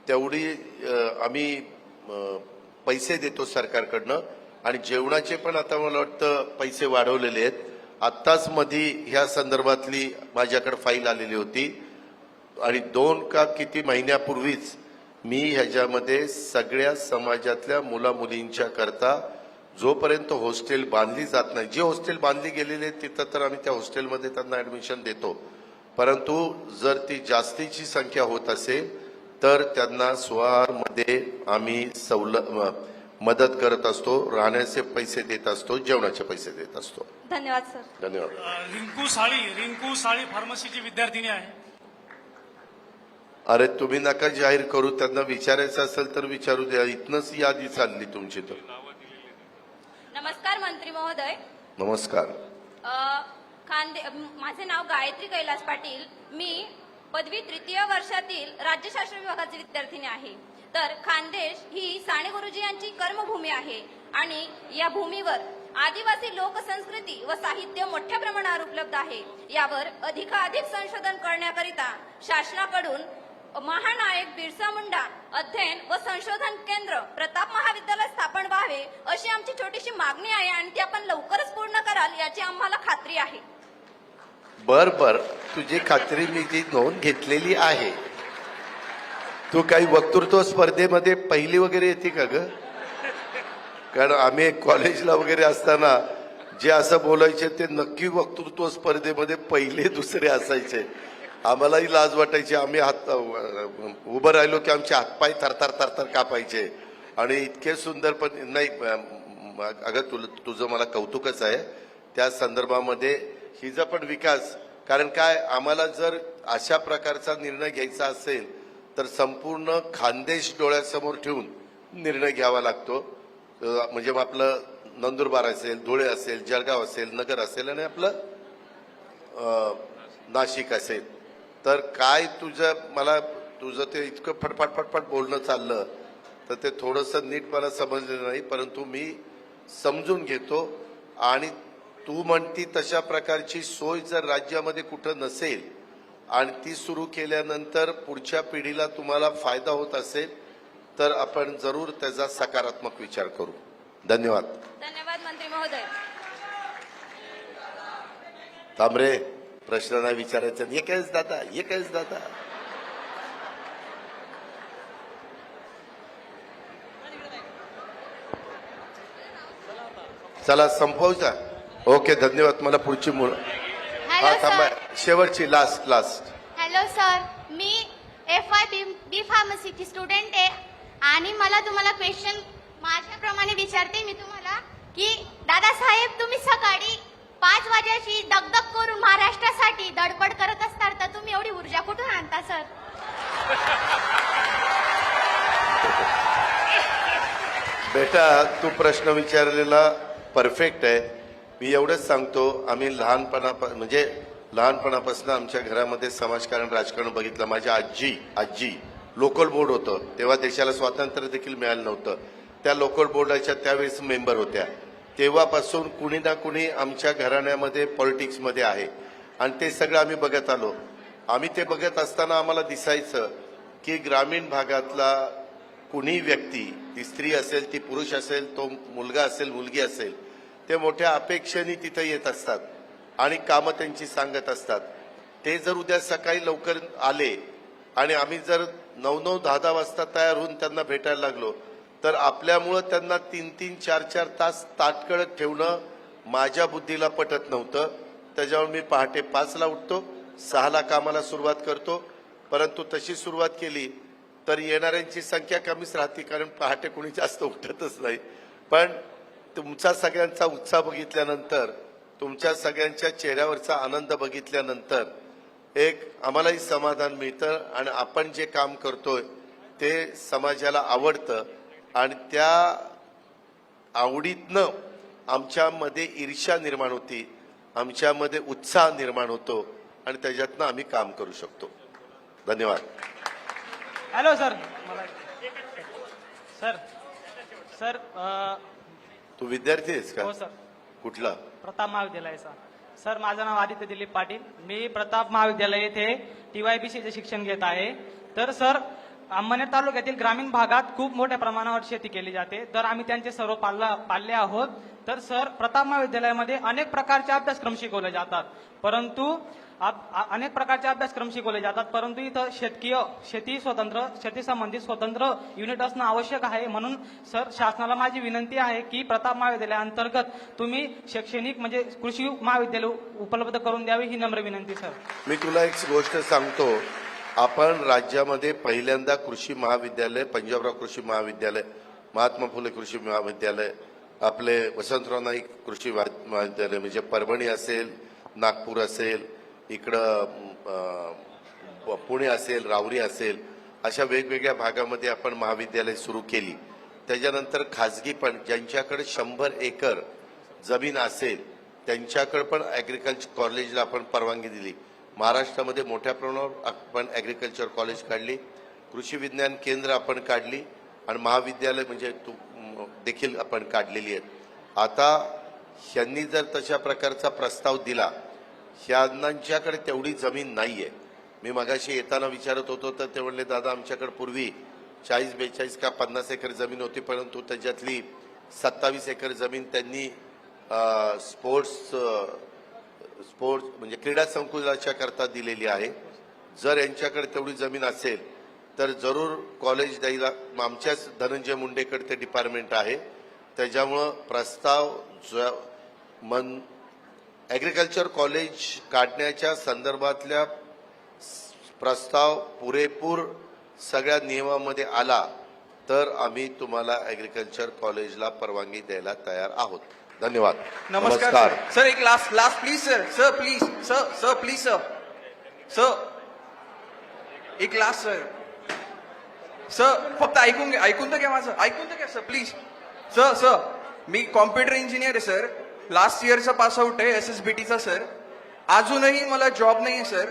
तेवढी आम्ही पैसे देतो सरकारकडनं आणि जेवणाचे पण आता मला वाटतं पैसे वाढवलेले आहेत. आत्ताच मधी ह्या संदर्भातली माझ्याकडे फाईल आलेली होती आणि 2 का किती महिन्यापूर्वीच मी ह्याच्यामध्ये सगळ्या समाजातल्या मुला मुलींच्या करता जोपर्यंत हॉस्टेल बांधली जात नाही, जे हॉस्टेल बांधली गेलेली आहेत तिथं तर आम्ही त्या हॉस्टेलमध्ये त्यांना ऍडमिशन देतो, परंतु जर ती जास्तीची संख्या होत असेल तर त्यांना स्वारमध्ये आम्ही मदत करत असतो, राहण्याचे पैसे देत असतो, जेवणाचे पैसे देत असतो. धन्यवाद सर. धन्यवाद. रिंकू साळी फार्मसीची विद्यार्थिनी आहे. अरे तुम्ही नका जाहीर करू, त्यांना विचारायचं असेल तर विचारू द्या. इथनच यादी चालली तुमची. तर नमस्कार मंत्री महोदय. नमस्कार. माझे नाव गायत्री कैलास पाटील. मी पदवी 3य वर्षातील राज्यशास्त्र विभागाची विद्यार्थिनी आहे. तर खानदेश ही साने गुरुजी यांची कर्मभूमी आहे आणि या भूमीवर आदिवासी लोकसंस्कृती व साहित्य मोठ्या प्रमाणावर उपलब्ध आहे. यावर अधिकाधिक संशोधन करण्याकरिता शासनाकडून महानायक बिरसा मुंडा अध्ययन व संशोधन केंद्र प्रताप महाविद्यालय स्थापन व्हावे अशी आमची छोटीशी मागणी आहे आणि ती आपण लवकरच पूर्ण कराल याची आम्हाला खात्री आहे. बर तुझी खात्री मी ती नोंद घेतलेली आहे. तू काही वक्तृत्व स्पर्धेमध्ये पहिली वगैरे येते का ग? कारण आम्ही कॉलेजला वगैरे असताना जे असं बोलायचे ते नक्की वक्तृत्व स्पर्धेमध्ये पहिले दुसरे असायचे. आम्हालाही लाज वाटायची. आम्ही उभं राहिलो की आमचे हातपाय थरथर कापायचे आणि इतके सुंदर. पण नाही अगं तुझं मला कौतुकच आहे त्या संदर्भामध्ये. हिचा पण विकास, कारण काय आम्हाला जर अशा प्रकारचा निर्णय घ्यायचा असेल तर संपूर्ण खानदेश डोळ्यासमोर ठेवून निर्णय घ्यावा लागतो. म्हणजे आपलं नंदुरबार असेल, धुळे असेल, जळगाव असेल, नगर असेल आणि आपलं नाशिक असेल. तर काय तुझं ते इतकं फटफट बोलणं चाललं तर ते थोडंसं नीट मला समजलं नाही, परंतु मी समजून घेतो. आणि तू म्हणती तशा प्रकारची सोय जर राज्यामध्ये कुठं नसेल आणि ती सुरू केल्यानंतर पुढच्या पिढीला तुम्हाला फायदा होत असेल तर आपण जरूर त्याचा सकारात्मक विचार करू. धन्यवाद. धन्यवाद मंत्री महोदय. तांबरे प्रश्न नाही विचारायचा. एकच दादा चला संपवचा. ओके धन्यवाद. मला पुढची मुलं थांबा. शेवटची लास्ट. हॅलो सर, मी FY बी फार्मसीची स्टुडंट आहे आणि मला तुम्हाला क्वेश्चन माझ्याप्रमाणे विचारते मी तुम्हाला की दादासाहेब तुम्ही सकाळी 5 वाजेची दगदग करून महाराष्ट्रासाठी धडपड करत असतात तर तुम्ही एवढी ऊर्जा कुठून आणता सर? बेटा तू प्रश्न विचारलेला परफेक्ट आहे. मी एवढंच सांगतो, आम्ही लहानपणापासून आमच्या घरामध्ये समाजकारण राजकारण बघितलं. माझ्या आजी लोकल बोर्ड होतं तेव्हा देशाला स्वातंत्र्य देखील मिळालं नव्हतं. त्या लोकल बोर्डाच्या त्यावेळेस मेंबर होत्या. तेव्हापासून कुणी ना कुणी आमच्या घराण्यामध्ये पॉलिटिक्समध्ये आहे आणि ते सगळं आम्ही बघत आलो. आम्ही ते बघत असताना आम्हाला दिसायचं की ग्रामीण भागातला कुणी व्यक्ती, ती स्त्री असेल, ती पुरुष असेल, तो मुलगा असेल, मुलगी असेल, ते मोठ्या अपेक्षेने तिथे येत असतात आणि कामं त्यांची सांगत असतात. ते जर उद्या सकाळी लवकर आले आणि आम्ही जर 9-9, 10-10 वाजता तयार होऊन त्यांना भेटायला लागलो तर आपल्यामुळं त्यांना 3-3, 4-4 तास ताटकळत ठेवणं माझ्या बुद्धीला पटत नव्हतं. त्याच्यावर मी पहाटे 5ला उठतो, 6ला कामाला सुरुवात करतो. परंतु तशी सुरुवात केली तर येणाऱ्यांची संख्या कमीच राहते, कारण पहाटे कोणी जास्त उठतच नाही. पण तुमचा सगळ्यांचा उत्साह बघितल्यानंतर, तुमच्या सगळ्यांच्या चेहऱ्यावरचा आनंद बघितल्यानंतर एक आम्हालाही समाधान मिळतं आणि आपण जे काम करतोय ते समाजाला आवडतं आणि त्या आवडीतनं आमच्यामध्ये ईर्ष्या निर्माण होती, आमच्यामध्ये उत्साह निर्माण होतो आणि त्याच्यातनं आम्ही काम करू शकतो. धन्यवाद. Hello sir. सर सर तू विद्यार्थी आहेस का? हो सर. कुठला? प्रताप महाविद्यालयाचा. सर माझं नाव आदित्य दिलीप पाटील. मी प्रताप महाविद्यालय येथे TYBCचे शिक्षण घेत आहे. तर सर अंमनेर तालुक्यातील ग्रामीण भागात खूप मोठ्या प्रमाणावर शेती केली जाते. तर आम्ही त्यांचे सर्व पाल्ले आहोत. तर सर प्रताप महाविद्यालयामध्ये अनेक प्रकारचे अभ्यासक्रम शिकवले जातात, परंतु परंतु इथं शेती संबंधित स्वतंत्र युनिट असणं आवश्यक आहे. म्हणून सर शासनाला माझी विनंती आहे की प्रताप महाविद्यालयाअंतर्गत तुम्ही शैक्षणिक म्हणजे कृषी महाविद्यालय उपलब्ध करून द्यावे, ही नम्र विनंती सर. मी तुला एक गोष्ट सांगतो. आपण राज्यामध्ये पहिल्यांदा कृषी महाविद्यालय, पंजाबराव कृषी महाविद्यालय, महात्मा फुले कृषी महाविद्यालय, आपले वसंतराव नाईक कृषी महाविद्यालय म्हणजे परभणी असेल, नागपूर असेल, इकडं पुणे असेल, राहुरी असेल, अशा वेगवेगळ्या भागामध्ये आपण महाविद्यालय सुरू केली. त्याच्यानंतर खाजगी पण ज्यांच्याकडे 100 एकर जमीन असेल त्यांच्याकडे पण ॲग्रिकल्चर कॉलेजला आपण परवानगी दिली. महाराष्ट्रामध्ये मोठ्या प्रमाणावर आपण ॲग्रिकल्चर कॉलेज काढली, कृषी विज्ञान केंद्र आपण काढली आणि महाविद्यालय म्हणजे देखील आपण काढलेली आहेत. आता ह्यांनी जर तशा प्रकारचा प्रस्ताव दिला, ह्यांच्याकडे तेवढी जमीन नाहीये. मी मगाशी येताना विचारत होतो तर ते म्हणले दादा आमच्याकडे पूर्वी 40-42 का 50 एकर जमीन होती, परंतु त्याच्यातली 27 एकर जमीन त्यांनी स्पोर्ट्स म्हणजे क्रीडा संकुलाच्या करता दिलेली आहे. जर यांच्याकडे तेवढी जमीन असेल तर जरूर कॉलेज द्यायला. आमच्याच धनंजय मुंडेकडे ते डिपार्टमेंट आहे. त्याच्यामुळं प्रस्ताव ॲग्रिकल्चर कॉलेज काढण्याच्या संदर्भातल्या प्रस्ताव पुरेपूर सगळ्या नियमामध्ये आला तर आम्ही तुम्हाला ॲग्रिकल्चर कॉलेजला परवानगी द्यायला तयार आहोत. धन्यवाद. नमस्कार सर. एक last please sir please sir एक लास्ट सर फक्त ऐकून तर घ्या माझं. ऐकून तर घ्या sir please. Sir me computer engineer आहे सर. लास्ट इयरचा पास आउट आहे SSBTचा सर. अजूनही मला जॉब नाही आहे सर.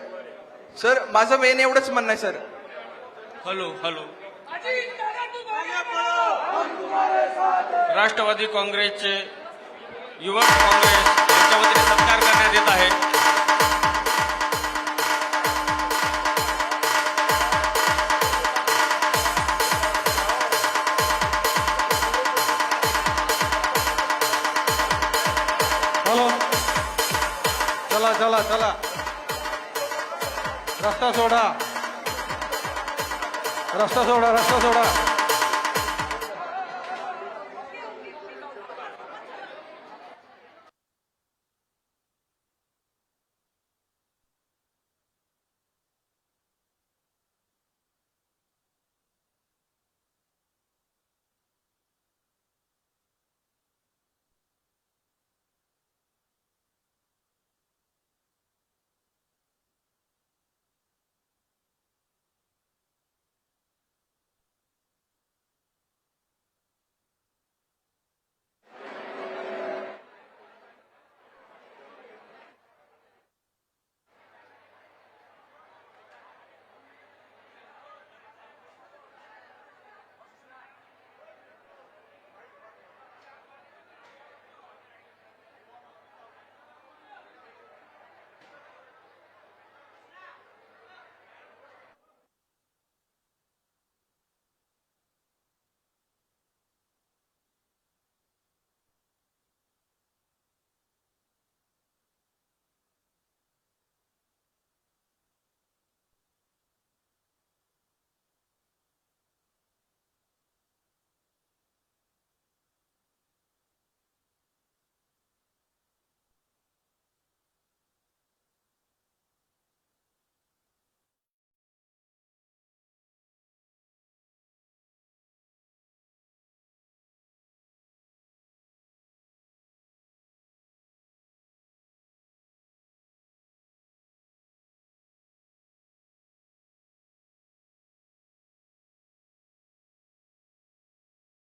सर माझं मेन एवढंच म्हणणं आहे सर. हॅलो. राष्ट्रवादी काँग्रेसचे युवक काँग्रेस यांच्या वतीने सत्कार करण्यात येत आहे. हॅलो. चला रस्ता सोडा.